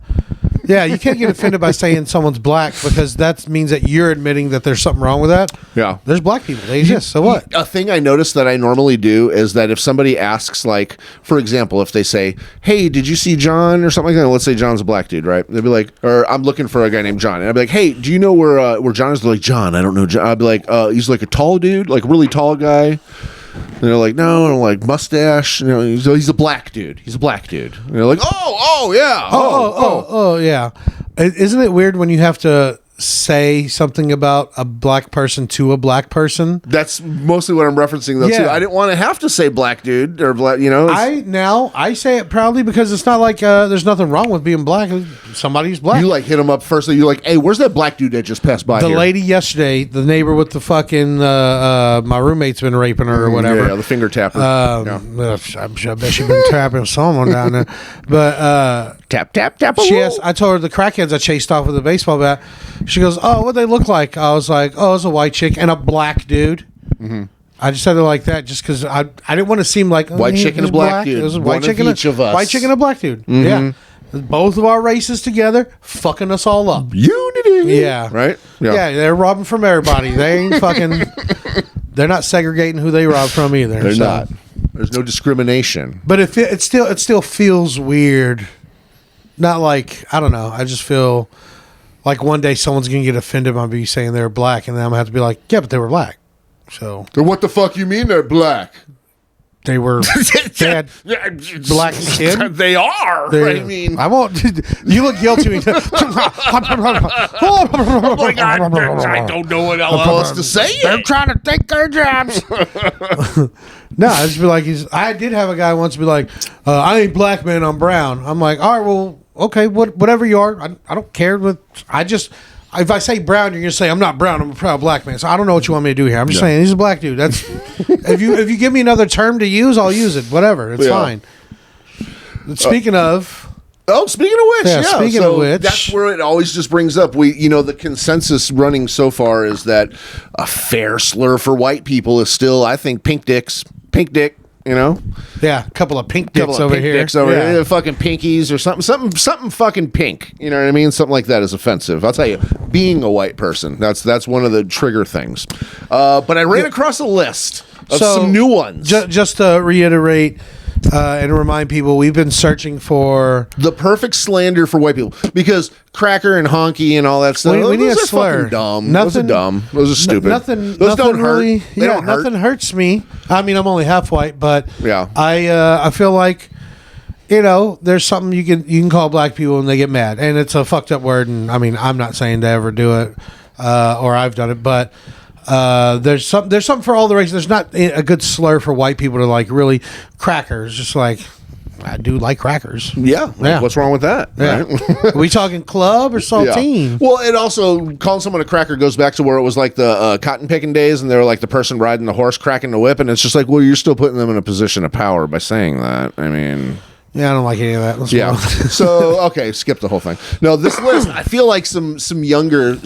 Yeah, you can't get offended by saying someone's black because that means that you're admitting that there's something wrong with that. Yeah. There's black people. They exist. So what? A thing I notice that I normally do is that if somebody asks, like, for example, if they say, hey, did you see John or something like that? Let's say John's a black dude, right? They'd be like, or I'm looking for a guy named John. And I'd be like, hey, do you know where John is? They're like, John, I don't know John. I'd be like, he's like a tall dude, like really tall guy. And they're like, no, and I'm like, mustache. You know, he's a black dude. He's a black dude. And they're like, oh, yeah. Oh, yeah. Isn't it weird when you have to say something about a black person to a black person? That's mostly what I'm referencing, though, too. I didn't want to have to say black dude or black, I say it proudly because it's not like there's nothing wrong with being black. Somebody's black. You like hit them up first. You're like, hey, where's that black dude that just passed by the here? lady yesterday, the neighbor with the fucking my roommate's been raping her or whatever. Yeah, the finger tapper. I bet she's been tapping someone down there. But tap. I told her the crackheads I chased off with a baseball bat. She goes, oh, what'd they look like? I was like, oh, it's a white chick and a black dude. Mm-hmm. I just said it like that just because I didn't want to seem like white chick and a black dude. It was a white chick and white chick and a black dude. Mm-hmm. Yeah. Both of our races together, fucking us all up. Unity. Yeah. Right? Yeah, they're robbing from everybody. They ain't fucking... They're not segregating who they rob from either. They're not. There's no discrimination. But it still feels weird. Not like, I don't know. I just feel like one day someone's going to get offended by me saying they're black, and then I'm going to have to be like, yeah, but they were black. So what the fuck you mean they're black? They had black skin. They are. I mean, I won't. You look guilty. Oh my God! I don't know what else to say. They're trying to take their jobs. No, I just be like, I did have a guy once be like, I ain't black, man. I'm brown. I'm like, all right, well, okay, whatever you are. I don't care. If I say brown, you're gonna say I'm not brown. I'm a proud black man. So I don't know what you want me to do here. I'm just saying he's a black dude. That's if you give me another term to use, I'll use it. Whatever, it's fine. Speaking of which, speaking of which, that's where it always just brings up. The consensus running so far is that a fair slur for white people is still, I think, pink dick. Yeah, a couple of pink dicks over here. Fucking pinkies or something fucking pink. You know what I mean? Something like that is offensive. I'll tell you, being a white person, that's one of the trigger things. But I ran across a list of some new ones. Just to reiterate and remind people, we've been searching for the perfect slander for white people because cracker and honky and all that stuff. We need a slur. Dumb. Those are dumb. Those are stupid. Nothing don't hurt. Really, they don't hurt. Nothing hurts me. I mean, I'm only half white, but yeah, I feel like there's something you can call black people and they get mad, and it's a fucked up word. And I mean, I'm not saying to ever do it, or I've done it, but. There's something for all the races. There's not a good slur for white people to like really crackers. Just like I do like crackers. Yeah. What's wrong with that? Yeah. Right? Are we talking club or saltine? Yeah. Well, it also calling someone a cracker goes back to where it was like the cotton picking days, and they were like the person riding the horse cracking the whip, and it's just like, well, you're still putting them in a position of power by saying that. I mean. Yeah, I don't like any of that. Let's go. So okay, skip the whole thing. No, this list. I feel like some younger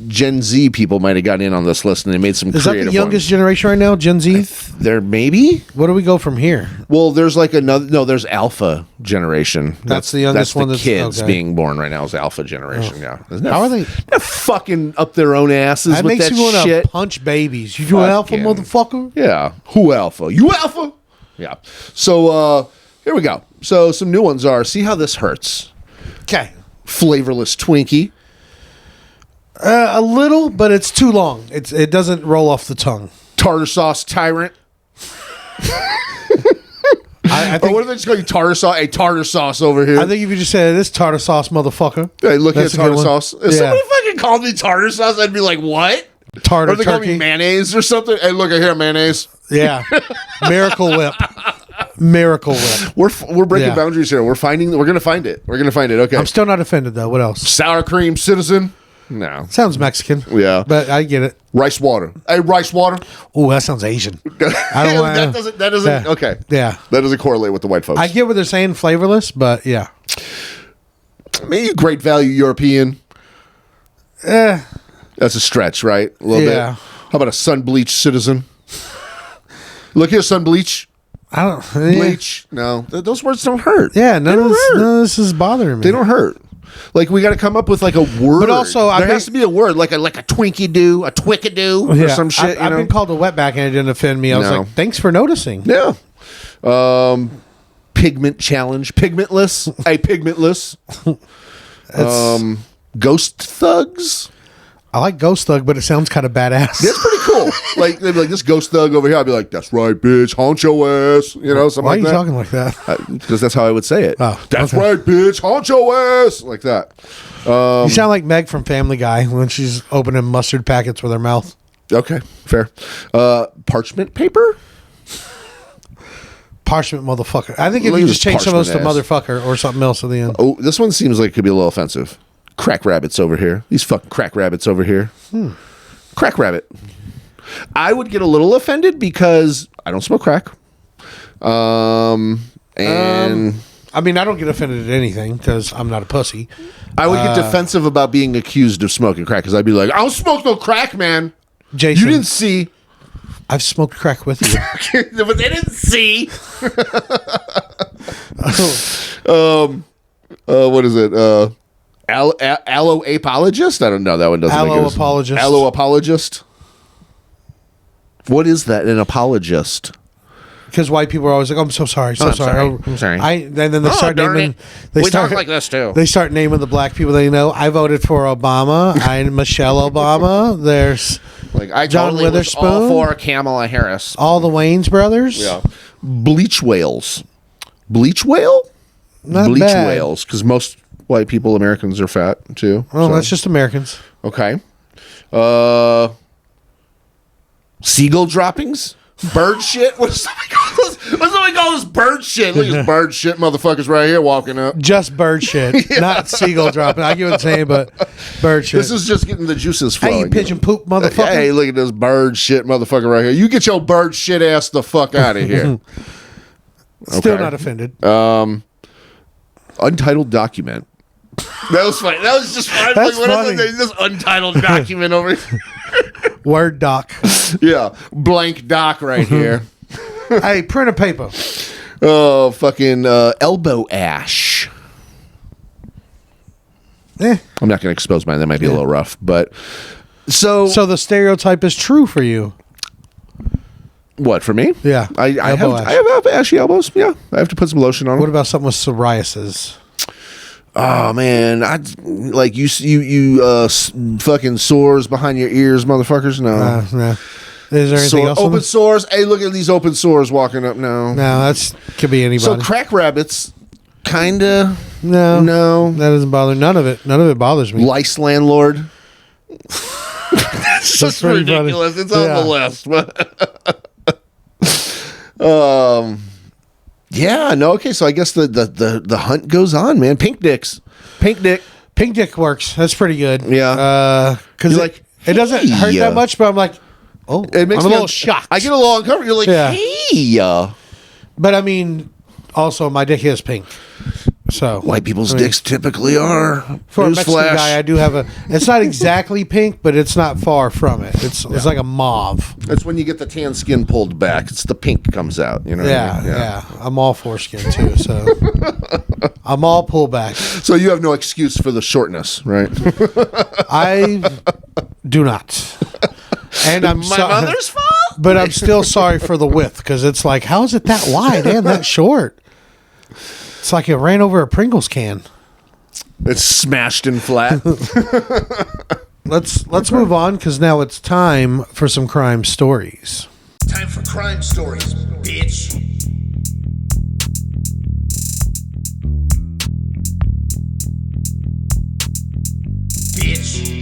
Gen Z people might have gotten in on this list, and they made some. Is creative that the youngest ones. generation right now? Gen Z. There maybe. Where do we go from here? Well, there's like another. No, there's Alpha generation. That's the youngest one. That's the kids being born right now is Alpha generation. Oh. Yeah. How are they? They're fucking up their own asses that with makes that you want shit. to punch babies. You Alpha motherfucker. Yeah. Who Alpha? You Alpha? Yeah. So here we go. So some new ones are, see how this hurts. Okay. Flavorless Twinkie. A little, but it's too long. It doesn't roll off the tongue. Tartar sauce tyrant. I think, what do they just call you? Tartar sauce? A tartar sauce over here. I think if you just said this tartar sauce motherfucker. Hey, look at tartar sauce. If somebody fucking called me tartar sauce, I'd be like, what? Tartar or they call me mayonnaise or something. Hey, look, I hear mayonnaise. Yeah. Miracle Whip. Miracle Whip. We're breaking boundaries here. We're gonna find it. Okay. I'm still not offended though. What else? Sour cream citizen. No. Sounds Mexican. Yeah. But I get it. Rice water. Hey, rice water. Oh, that sounds Asian. That doesn't okay. Yeah. That doesn't correlate with the white folks. I get what they're saying, flavorless, but yeah. Maybe great value European. That's a stretch, right? A little bit. How about a sun bleach citizen? Look here, sun bleach. I don't bleach. No, those words don't hurt. Yeah, none of this is bothering me. They don't hurt. Like we got to come up with like a word. But also, there has to be a word like a Twinkie do, a Twickadoo, or some shit. I've been called a wetback and it didn't offend me. I was like, thanks for noticing. Yeah. Pigment challenge, pigmentless, pigmentless. Ghost thugs. I like Ghost Thug, but it sounds kind of badass. That's pretty cool. Like they'd be like, this Ghost Thug over here. I'd be like, that's right, bitch, haunt your ass. You know, something like that. Why are you talking like that? Because that's how I would say it. Oh, that's right, bitch, haunt your ass, like that. You sound like Meg from Family Guy when she's opening mustard packets with her mouth. Okay, fair. Parchment paper. Parchment motherfucker. I think if you just change some of those to motherfucker or something else at the end. Oh, this one seems like it could be a little offensive. Crack rabbits over here. These fucking crack rabbits over here. Crack rabbit. I would get a little offended because I don't smoke crack. And I mean, I don't get offended at anything because I'm not a pussy. I would get defensive about being accused of smoking crack because I'd be like, I don't smoke no crack, man. Jason, you didn't see. I've smoked crack with you. But they didn't see. What is it? Allo apologist? I don't know. That one doesn't make sense. Apologist. Allo apologist. What is that? An apologist? Because white people are always like, "Oh, I'm so sorry, so sorry. I'm sorry." And then they start naming. They start talk like this too. They start naming the black people they know. I voted for Obama. I'm Michelle Obama. There's like I John totally Witherspoon. was all for Kamala Harris. All the Wayans brothers. Yeah. Bleach whales. Bleach whale. Not bleach bad. whales because most white people, Americans, are fat too. Oh, so. that's just Americans. Okay. Seagull droppings? Bird shit? What's somebody call this bird shit? Look at this bird shit motherfuckers right here walking up. Just bird shit, not seagull dropping. I get what I'm saying, but bird shit. This is just getting the juices flowing. Hey, you pigeon poop motherfucker. Hey, look at this bird shit motherfucker right here. You get your bird shit ass the fuck out of here. Still not offended. Untitled document. That was funny. That was just funny. That's like, funny. This untitled document over here. Word doc. Yeah. Blank doc right here. Hey, print a paper. Oh, fucking elbow ash. I'm not going to expose mine. That might be a little rough. But so the stereotype is true for you. What, for me? Yeah. I have ashy elbows. Yeah. I have to put some lotion on them. What about something with psoriasis? Oh man, like you fucking sores behind your ears, motherfuckers. No, no. Is there anything else? Open sores. Hey, look at these open sores walking up. No, that's could be anybody. So crack rabbits, kinda. No, that doesn't bother. None of it bothers me. Lice landlord. That's just ridiculous. Funny. It's on the list. Yeah, no, okay, so I guess the hunt goes on, man. Pink dicks. Pink dick works. That's pretty good. Yeah. Because it doesn't hurt that much, but I'm like, oh, it makes I'm me a little shocked. I get a little uncomfortable. You're like, hey. But I mean, also, my dick is pink. So white people's dicks typically are. For a Mexican guy, I do have it's not exactly pink, but it's not far from it. It's like a mauve. That's when you get the tan skin pulled back. It's the pink comes out. You know. Yeah. I'm all foreskin too, so I'm all pulled back. So you have no excuse for the shortness, right? I do not. And I'm my mother's fault. But I'm still sorry for the width because it's like, how is it that wide and that short? It's like it ran over a Pringles can. It's smashed and flat. Let's move on because now it's time for some crime stories. Time for crime stories, bitch. Bitch.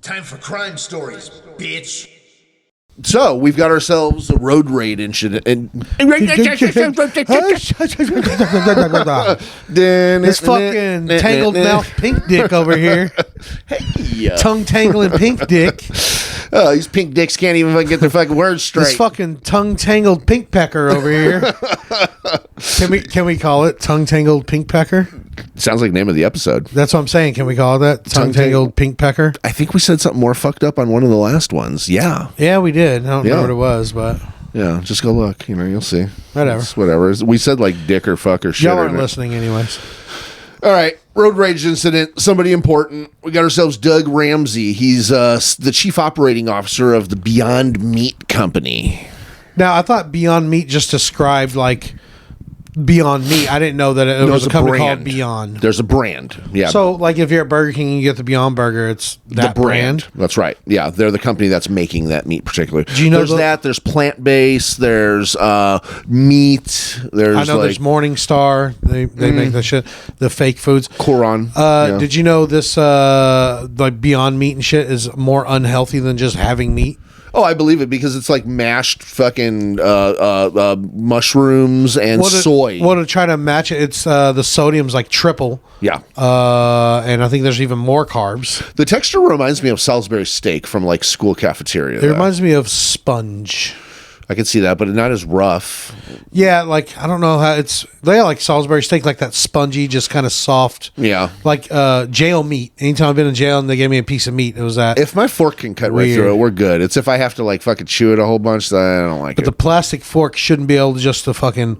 Time for crime stories, bitch. So we've got ourselves a road raid incident. This fucking tangled mouth pink dick over here. Hey, Tongue tangling pink dick. These pink dicks can't even get their fucking words straight. This fucking tongue tangled pink pecker over here. Can we call it tongue tangled pink pecker? Sounds like the name of the episode. That's what I'm saying. Can we call it that? Tongue tangled pink pecker? I think we said something more fucked up on one of the last ones. Yeah. Yeah, we did. I don't know what it was, but yeah, just go look. You'll see. Whatever. It's whatever. We said like dick or fuck or shit. Y'all aren't listening anyways. All right. Road rage incident. Somebody important. We got ourselves Doug Ramsey. He's the chief operating officer of the Beyond Meat Company. Now, I thought Beyond Meat just described like Beyond Meat. I didn't know that it was a company called Beyond. There's a brand. Yeah. So, like, if you're at Burger King and you get the Beyond Burger, it's that the brand. That's right. Yeah, they're the company that's making that meat particularly. Do you know there's that? There's plant-based. There's meat. There's I know there's Morningstar. They make the shit. The fake foods. Coron. Did you know this? Like Beyond Meat and shit is more unhealthy than just having meat. Oh, I believe it because it's like mashed fucking mushrooms and soy. Well, to try to match it, it's the sodium's like triple. Yeah. And I think there's even more carbs. The texture reminds me of Salisbury steak from like school cafeteria. It reminds me of sponge. I can see that, but not as rough. Yeah, like I don't know how they like Salisbury steak, like that spongy, just kind of soft. Yeah, like jail meat. Anytime I've been in jail and they gave me a piece of meat, it was that. If my fork can cut right through it, we're good. It's if I have to like fucking chew it a whole bunch, that I don't like it. But the plastic fork shouldn't be able to just to fucking.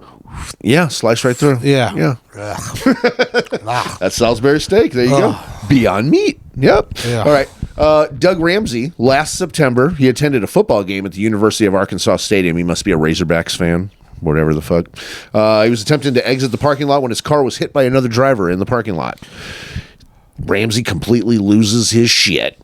Yeah, slice right through. Yeah. That's Salisbury steak. There you go. Beyond Meat. Yep. Yeah. All right. Doug Ramsey, last September, he attended a football game at the University of Arkansas Stadium. He must be a Razorbacks fan, whatever the fuck. He was attempting to exit the parking lot when his car was hit by another driver in the parking lot. Ramsey completely loses his shit.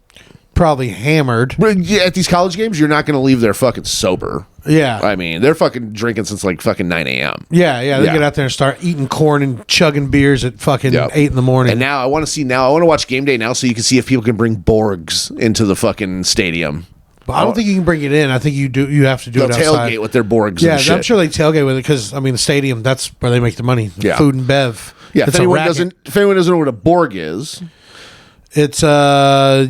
Probably hammered. But at these college games, you're not going to leave there fucking sober. Yeah. I mean, they're fucking drinking since like fucking 9 a.m. Yeah. They get out there and start eating corn and chugging beers at fucking 8 in the morning. And now I want to watch game day now so you can see if people can bring Borgs into the fucking stadium. But I don't think you can bring it in. I think you have to do it outside. They'll tailgate with their Borgs and shit. Yeah, I'm sure they tailgate with it because, I mean, the stadium, that's where they make the money. Yeah. Food and bev. Yeah, if anyone doesn't know what a Borg is. It's, I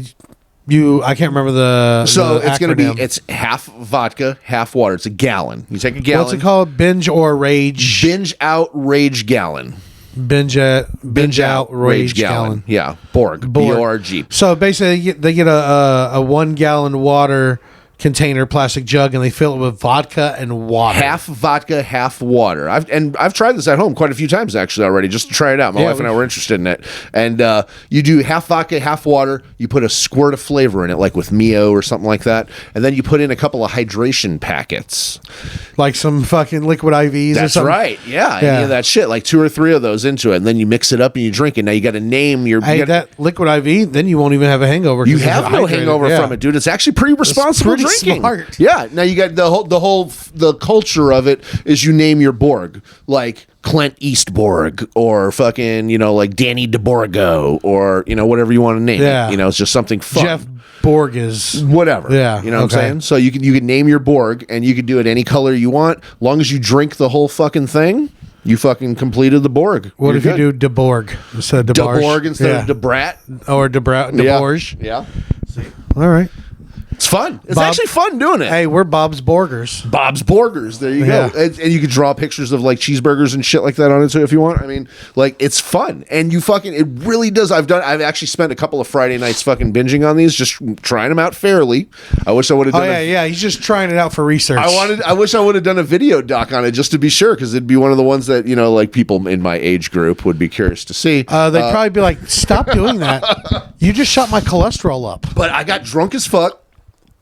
can't remember the it's going to be, it's half vodka, half water. It's a gallon. You take a gallon. What's it called? Binge or rage? Binge out rage gallon. Binge out rage gallon. Yeah, Borg. B-O-R-G. So basically, they get a 1 gallon water container, plastic jug, and they fill it with vodka and water. Half vodka, half water. I've tried this at home quite a few times actually already, just to try it out. My wife and I were interested in it. And you do half vodka, half water. You put a squirt of flavor in it, like with Mio or something like that, and then you put in a couple of hydration packets, like some fucking liquid IVs. That's or something. Right. Yeah, any of that shit, like 2 or 3 of those into it, and then you mix it up and you drink it. Now you got to name your. That liquid IV, then you won't even have a hangover. You have no hangover from it, dude. It's actually pretty responsible drinking. Smart. Yeah. Now you got the culture of it is you name your Borg, like Clint Eastborg or fucking, like Danny DeBorgo or, whatever you want to name it. It's just something fun. Jeff Borg is whatever. Yeah. You know what I'm saying? So you can name your Borg and you can do it any color you want. As long as you drink the whole fucking thing, you fucking completed the Borg. What if you do DeBorg instead of DeBarge? DeBorg instead of DeBrat. Or DeBorge. Yeah. All right. It's fun. It's actually fun doing it. Hey, we're Bob's Burgers. Bob's Burgers. There you go. And you could draw pictures of like cheeseburgers and shit like that on it too if you want. I mean, like it's fun. And it really does. I've actually spent a couple of Friday nights fucking binging on these, just trying them out fairly. I wish I would have done he's just trying it out for research. I wish I would have done a video doc on it just to be sure, because it'd be one of the ones that, like people in my age group would be curious to see. They'd probably be like, stop doing that. You just shot my cholesterol up. But I got drunk as fuck.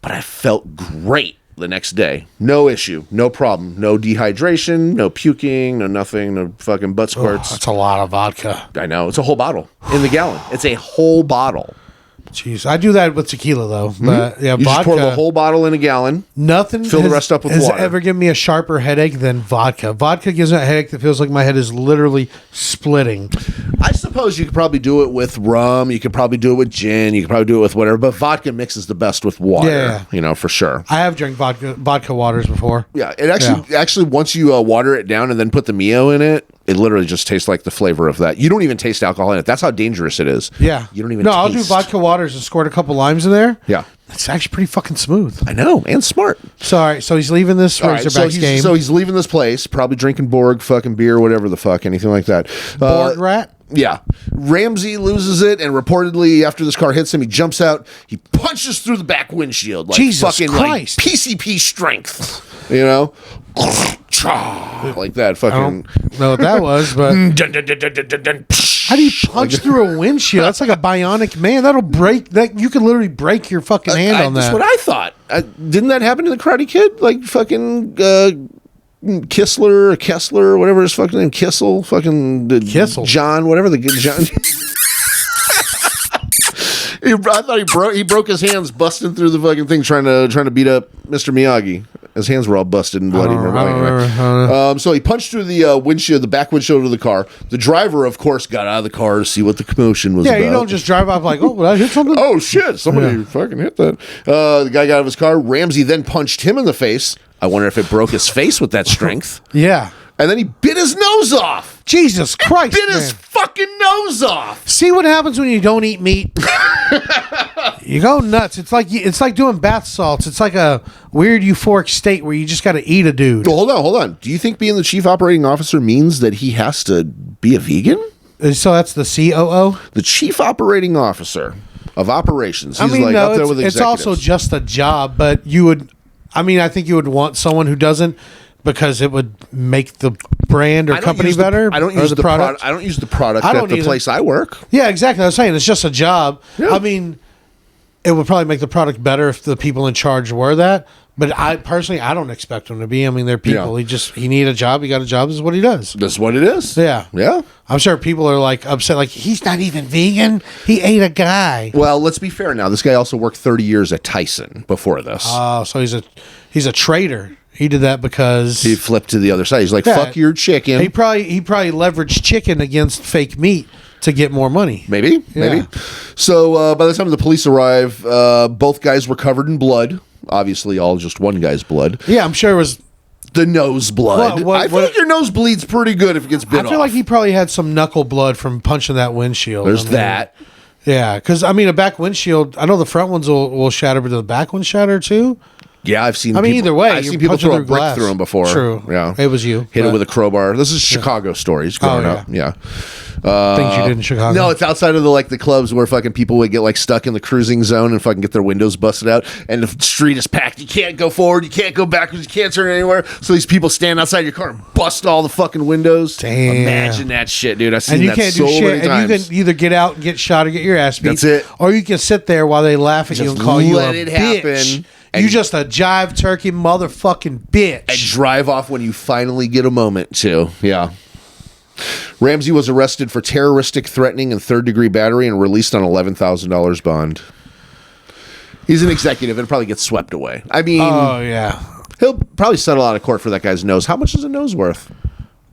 But I felt great the next day. No issue. No problem. No dehydration. No puking. No nothing. No fucking butt squirts. That's a lot of vodka. I know. It's a whole bottle in the gallon. It's a whole bottle. Jeez, I do that with tequila though. But yeah, You just vodka. pour the whole bottle in a gallon. Nothing. Fill the rest up with has water. ever given me a sharper headache than vodka. Vodka gives me a headache that feels like my head is literally splitting. I suppose you could probably do it with rum. You could probably do it with gin. You could probably do it with whatever. But vodka mixes the best with water. Yeah. You know, for sure. I have drank vodka waters before. Yeah, it actually once you water it down and then put the Mio in it, it literally just tastes like the flavor of that. You don't even taste alcohol in it. That's how dangerous it is. Yeah, you don't even. No, I'll do vodka waters and squirt a couple limes in there. Yeah, it's actually pretty fucking smooth. I know, and smart. Sorry, so he's leaving this Razorbacks game. So he's leaving this place, probably drinking Borg fucking beer, whatever the fuck, anything like that. Borg rat. Yeah. Ramsey loses it, and reportedly after this car hits him, he jumps out, he punches through the back windshield like Jesus fucking Christ. like PCP strength. You know? Like that fucking. I don't know what that was, but how do you punch through a windshield? That's like a bionic man. That'll break that. You could literally break your fucking hand on that. That's what I thought. Didn't that happen to the Karate Kid? Like fucking Kessler, whatever his fucking name, Kissel, John, whatever the John. I thought he broke his hands busting through the fucking thing trying to beat up Mr. Miyagi. His hands were all busted and bloody. So he punched through the windshield, the back windshield of the car. The driver, of course, got out of the car to see what the commotion was about. Yeah, you don't just drive off like, oh, did I hit something? Oh, shit, somebody fucking hit that. The guy got out of his car. Ramsey then punched him in the face. I wonder if it broke his face with that strength. Yeah. And then he bit his nose off. Jesus Christ. Bit his fucking nose off. See what happens when you don't eat meat? You go nuts. It's like doing bath salts. It's like a weird euphoric state where you just got to eat a dude. Well, hold on. Do you think being the chief operating officer means that he has to be a vegan? So that's the COO? The chief operating officer of operations. He's no, up there with it's executives. also just a job, but I think you would want someone who doesn't, because it would make the brand or company better. I don't use the product. I don't use the product at the place I work. Yeah, exactly. I was saying it's just a job. Yeah. I mean, it would probably make the product better if the people in charge were that. But I don't expect him to be. I mean, they're people. Yeah. He need a job. He got a job. This is what he does. That's what it is. Yeah. Yeah. I'm sure people are like upset. Like, he's not even vegan. He ate a guy. Well, let's be fair now. This guy also worked 30 years at Tyson before this. Oh, so he's a traitor. He did that because he flipped to the other side. He's like, fuck your chicken. He probably leveraged chicken against fake meat to get more money. Maybe. So by the time the police arrive, both guys were covered in blood. Obviously, all just one guy's blood. Yeah, I'm sure it was the nose blood. I feel like your nose bleeds pretty good if it gets bit off. I feel like he probably had some knuckle blood from punching that windshield. There's that. Yeah, because a back windshield. I know the front ones will shatter, but the back ones shatter too. Yeah, I've seen. Either way, I've seen people throw a brick through them before. True. Yeah, it was you. Hit it with a crowbar. This is Chicago stories growing up. Yeah. Things you did in Chicago. No, it's outside of the clubs where fucking people would get stuck in the cruising zone and fucking get their windows busted out, and the street is packed. You can't go forward, you can't go backwards, you can't turn anywhere. So these people stand outside your car and bust all the fucking windows. Damn. Imagine that shit, dude. I've seen and you that can't so do shit. many times. And you can either get out and get shot or get your ass beat. That's it. Or you can sit there while they laugh at you and call you a bitch. Happen. You just a jive turkey motherfucking bitch. And drive off when you finally get a moment to. Yeah. Ramsey was arrested for terroristic threatening and third-degree battery and released on $11,000 bond. He's an executive. It'll probably get swept away. I mean... Oh, yeah. He'll probably settle out of court for that guy's nose. How much is a nose worth?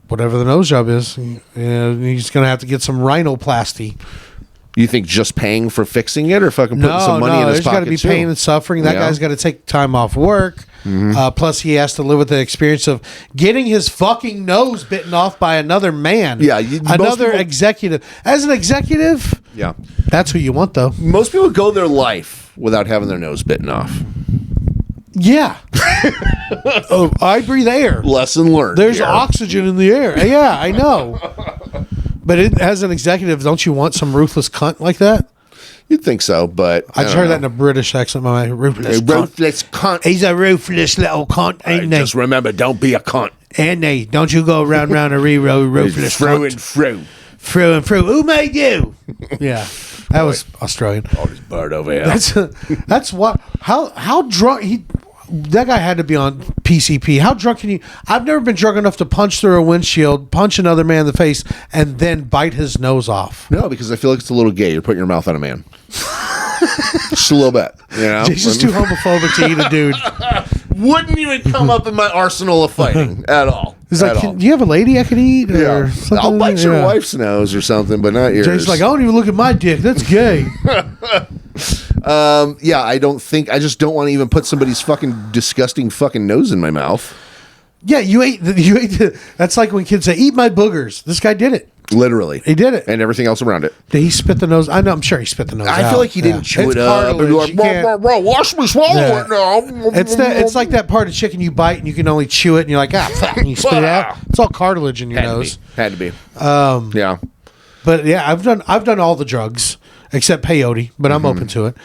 Whatever the nose job is. He's going to have to get some rhinoplasty. You think just paying for fixing it or fucking putting some money in his pocket? There's got to be pain and suffering. That guy's got to take time off work. Mm-hmm. Plus, he has to live with the experience of getting his fucking nose bitten off by another man. Yeah. Another executive. As an executive, yeah, that's who you want, though. Most people go their life without having their nose bitten off. Yeah. Oh, I breathe air. Lesson learned. There's oxygen in the air. Yeah, I know. But as an executive, don't you want some ruthless cunt like that? You'd think so, but I just heard that in a British accent. My ruthless cunt. He's a ruthless little cunt, ain't he? Just remember, don't be a cunt. And don't you go round a reroad ruthless through cunt. and through. Through and through. Who made you? Yeah, that was Australian. Oh, this bird over here. That's what. How drunk he. That guy had to be on PCP. How drunk can you... I've never been drunk enough to punch through a windshield, punch another man in the face, and then bite his nose off. No, because I feel like it's a little gay. You're putting your mouth on a man. Just a little bit. You know, Jason's too homophobic to eat a dude. Wouldn't even come up in my arsenal of fighting at all. He's like, do you have a lady I could eat? Or something? I'll bite your wife's nose or something, but not yours. Jason's like, I don't even look at my dick. That's gay. Yeah, I just don't want to even put somebody's fucking disgusting fucking nose in my mouth. Yeah, you ate. That's like when kids say, "Eat my boogers." This guy did it. Literally, he did it, and everything else around it. Did he spit the nose? I know. I'm sure he spit the nose. I feel like he didn't chew it up and be like, bro, watch me swallow it now. It's like that part of chicken you bite and you can only chew it, and you're like, fuck, and you spit it out. It's all cartilage in your nose. Had to be. Yeah, but yeah, I've done all the drugs except peyote, but I'm open to it.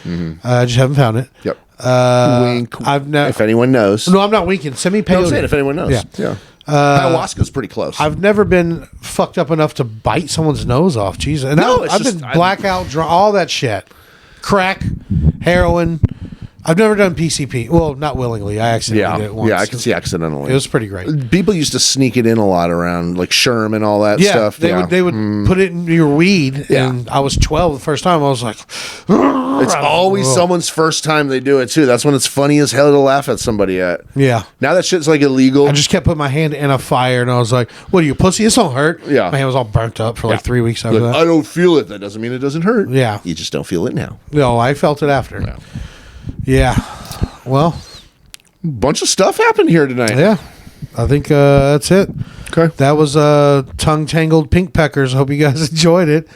I just haven't found it. Yep. Wink. If anyone knows. No, I'm not winking. Send me peyote. I'm saying if anyone knows. Yeah. Ayahuasca's pretty close. I've never been fucked up enough to bite someone's nose off. Jesus. And I've been blackout, drunk, all that shit. Crack, heroin. I've never done PCP. Well, not willingly. I accidentally did it once. Yeah, I can see accidentally. It was pretty great. People used to sneak it in a lot around, like Sherm and all that stuff. They would put it in your weed. Yeah. And I was 12 the first time. I was like, it's always someone's first time they do it, too. That's when it's funny as hell to laugh at somebody at. Yeah. Now that shit's like illegal. I just kept putting my hand in a fire, and I was like, what are you, pussy? This don't hurt. Yeah. My hand was all burnt up for like 3 weeks after that. I don't feel it. That doesn't mean it doesn't hurt. Yeah. You just don't feel it now. No, I felt it after. Yeah. Well, bunch of stuff happened here tonight. Yeah, I think that's it. Okay, that was tongue tangled pink peckers. I hope you guys enjoyed it.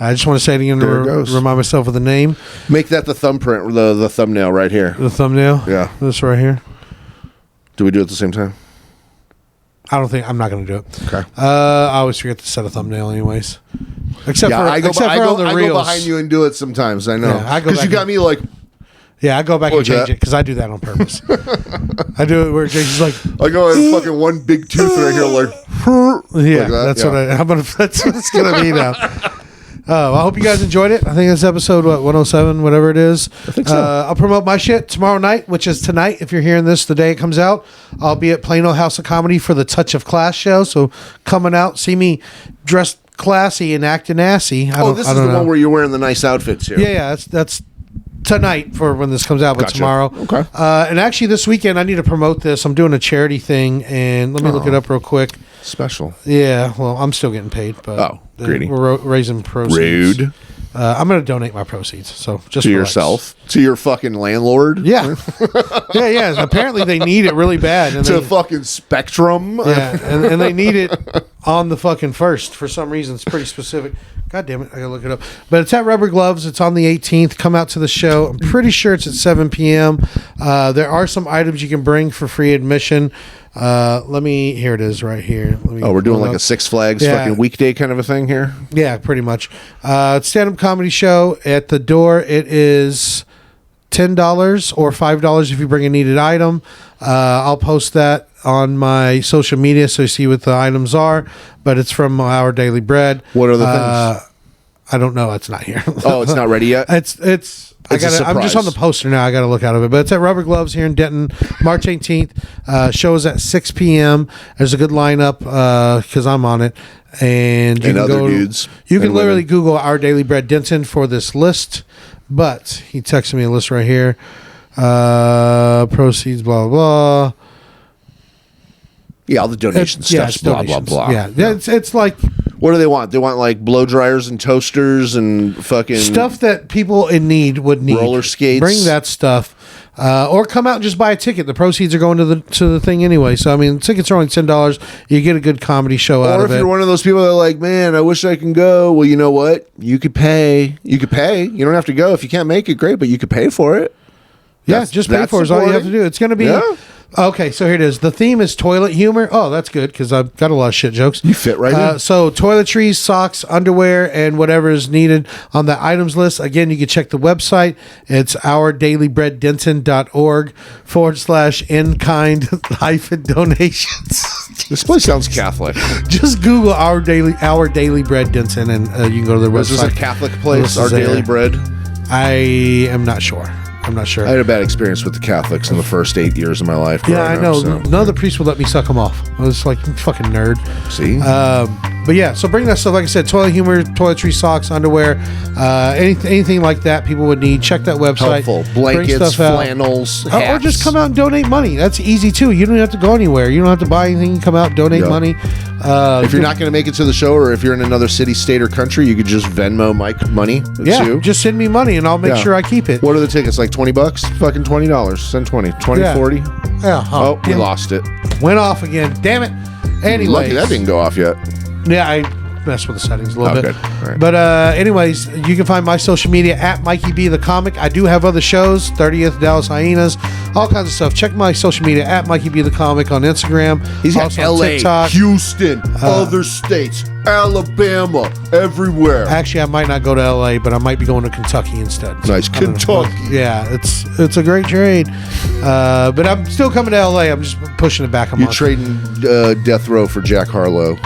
I just want to say it again to remind myself of the name. Make that the thumbprint, the thumbnail right here. The thumbnail. Yeah, this right here. Do we do it at the same time? I don't think I'm not going to do it. Okay. I always forget to set a thumbnail, anyways. Except for I go reels. behind you and do it sometimes. I know. Yeah, because you got me like. Yeah, I go back and change it because I do that on purpose. I do it where Jason's like, I go and fucking one big tooth right here, like, yeah, like that. That's what it's gonna be now. I hope you guys enjoyed it. I think it's episode 107, whatever it is. I think so. I'll promote my shit tomorrow night, which is tonight. If you're hearing this the day it comes out, I'll be at Plano House of Comedy for the Touch of Class show. So coming out, see me dressed classy and acting assy. This is the one where you're wearing the nice outfits here. Yeah, that's tonight for when this comes out, but tomorrow. Okay. And actually this weekend I need to promote this. I'm doing a charity thing, and let me look it up real quick. Special. Yeah, well, I'm still getting paid, but greedy. We're raising proceeds. Rude. I'm going to donate my proceeds. So just to yourself, to your fucking landlord. Yeah, yeah. Apparently they need it really bad. And to fucking Spectrum. Yeah, and they need it on the fucking first for some reason. It's pretty specific. God damn it, I gotta look it up. But it's at Rubber Gloves. It's on the 18th. Come out to the show. I'm pretty sure it's at 7 p.m. There are some items you can bring for free admission. Here it is right here. We're doing like a Six Flags fucking weekday kind of a thing here? Yeah, pretty much. Stand-up comedy show. At the door, it is $10 or $5 if you bring a needed item. I'll post that on my social media so you see what the items are, but it's from Our Daily Bread. What are the things? I don't know. It's not here. Oh, it's not ready yet? I'm just on the poster now. I got to look out of it. But it's at Rubber Gloves here in Denton, March 18th. Show is at 6 p.m. There's a good lineup because I'm on it. And you can other dudes. You can literally Google Our Daily Bread Denton for this list. But he texted me a list right here. Proceeds, blah, blah. Yeah, all the donation stuff, blah, blah, blah. Yeah, it's like... What do they want? They want like blow dryers and toasters and fucking... stuff that people in need would need. Roller skates. Bring that stuff. Or come out and just buy a ticket. The proceeds are going to the thing anyway. So, I mean, tickets are only $10. You get a good comedy show out of it. Or if you're one of those people that are like, man, I wish I can go. Well, you know what? You could pay. You don't have to go. If you can't make it, great, but you could pay for it. Yeah, just pay for it is all you have to do. It's going to be... Yeah. Okay, so here it is. The theme is toilet humor. Oh, that's good because I've got a lot of shit jokes. You fit right in. So toiletries, socks, underwear, and whatever is needed on the items list. Again, you can check the website. It's ourdailybreaddenton.org/in-kind-donations. This place sounds Catholic. Just Google Our Daily Bread Denton, and you can go to their website. Is this a Catholic place, Our Daily Bread? I am not sure. I'm not sure. I had a bad experience with the Catholics in the first 8 years of my life. Yeah, I know. None of the priests would let me suck them off. I was like, fucking nerd. See? But yeah, so bring that stuff. Like I said, toilet humor, toiletry, socks, underwear, anything like that people would need. Check that website. Helpful. Blankets, flannels, hats. Or just come out and donate money. That's easy too. You don't have to go anywhere. You don't have to buy anything. Come out, donate money. If you're not going to make it to the show, or if you're in another city, state, or country, you could just Venmo Mike money. Yeah, just send me money and I'll make sure I keep it. What are the tickets? Like $20? Fucking $20. Send 20. 20, 40? Yeah. Oh, we lost it. Went off again. Damn it. Anyways. Lucky that didn't go off yet. Yeah, I messed with the settings a little bit. Good. All right. But anyways, you can find my social media at Mikey B the Comic. I do have other shows, 30th Dallas Hyenas, all kinds of stuff. Check my social media at Mikey B the Comic on Instagram. He's got also LA, on TikTok. Houston, other states, Alabama, everywhere. Actually, I might not go to LA, but I might be going to Kentucky instead. Nice. Kentucky. Yeah, it's a great trade. But I'm still coming to LA. I'm just pushing it back a month. You're trading Death Row for Jack Harlow.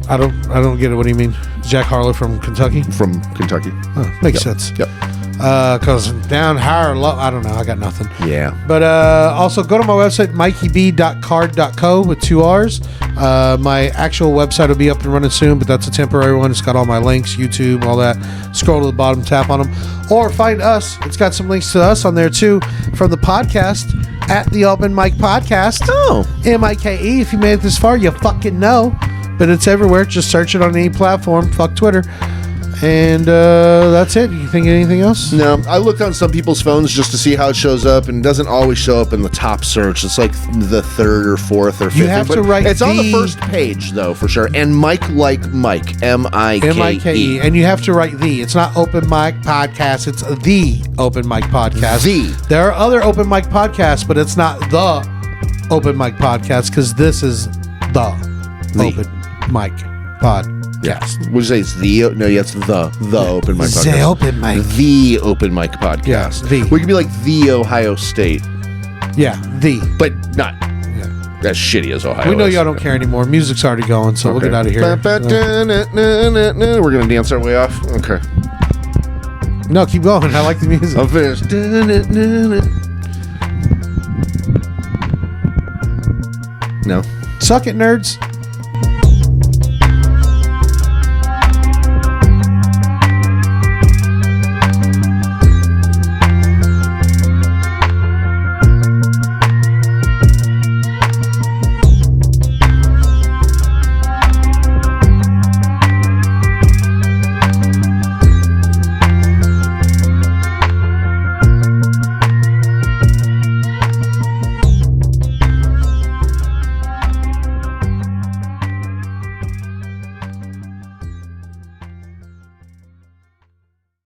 I don't get it. What do you mean? Jack Harlow from Kentucky? From Kentucky. Oh, makes sense. Yep. Because down higher, low, I don't know. I got nothing. Yeah. But also go to my website, mikeyb.card.co with 2 R's. My actual website will be up and running soon, but that's a temporary one. It's got all my links, YouTube, all that. Scroll to the bottom, tap on them. Or find us. It's got some links to us on there too from the podcast at the Open Mic Podcast. Oh. MIKE. If you made it this far, you fucking know. But it's everywhere. Just search it on any platform. Fuck Twitter. And that's it. You think of anything else? No, I looked on some people's phones just to see how it shows up, and it doesn't always show up in the top search. It's like the third or fourth or fifth. You have to write. It's on the first page though, for sure. And Mike like Mike, MIKE, and you have to write the. It's not Open Mic Podcast. It's the Open Mic Podcast. There are other Open Mic podcasts, but it's not the Open Mic Podcast because this is the Open Mic Podcast. Yes. Would you say it's the? No, yeah, it's the Open Mic Podcast. The Open Mic. The Open Mic Podcast. Yeah, the. We could be like the Ohio State. Yeah, the. But not as shitty as Ohio. We know y'all don't care anymore. Music's already going, so we'll get out of here. We're going to dance our way off? Okay. No, keep going. I like the music. I'm finished. No. Suck it, nerds.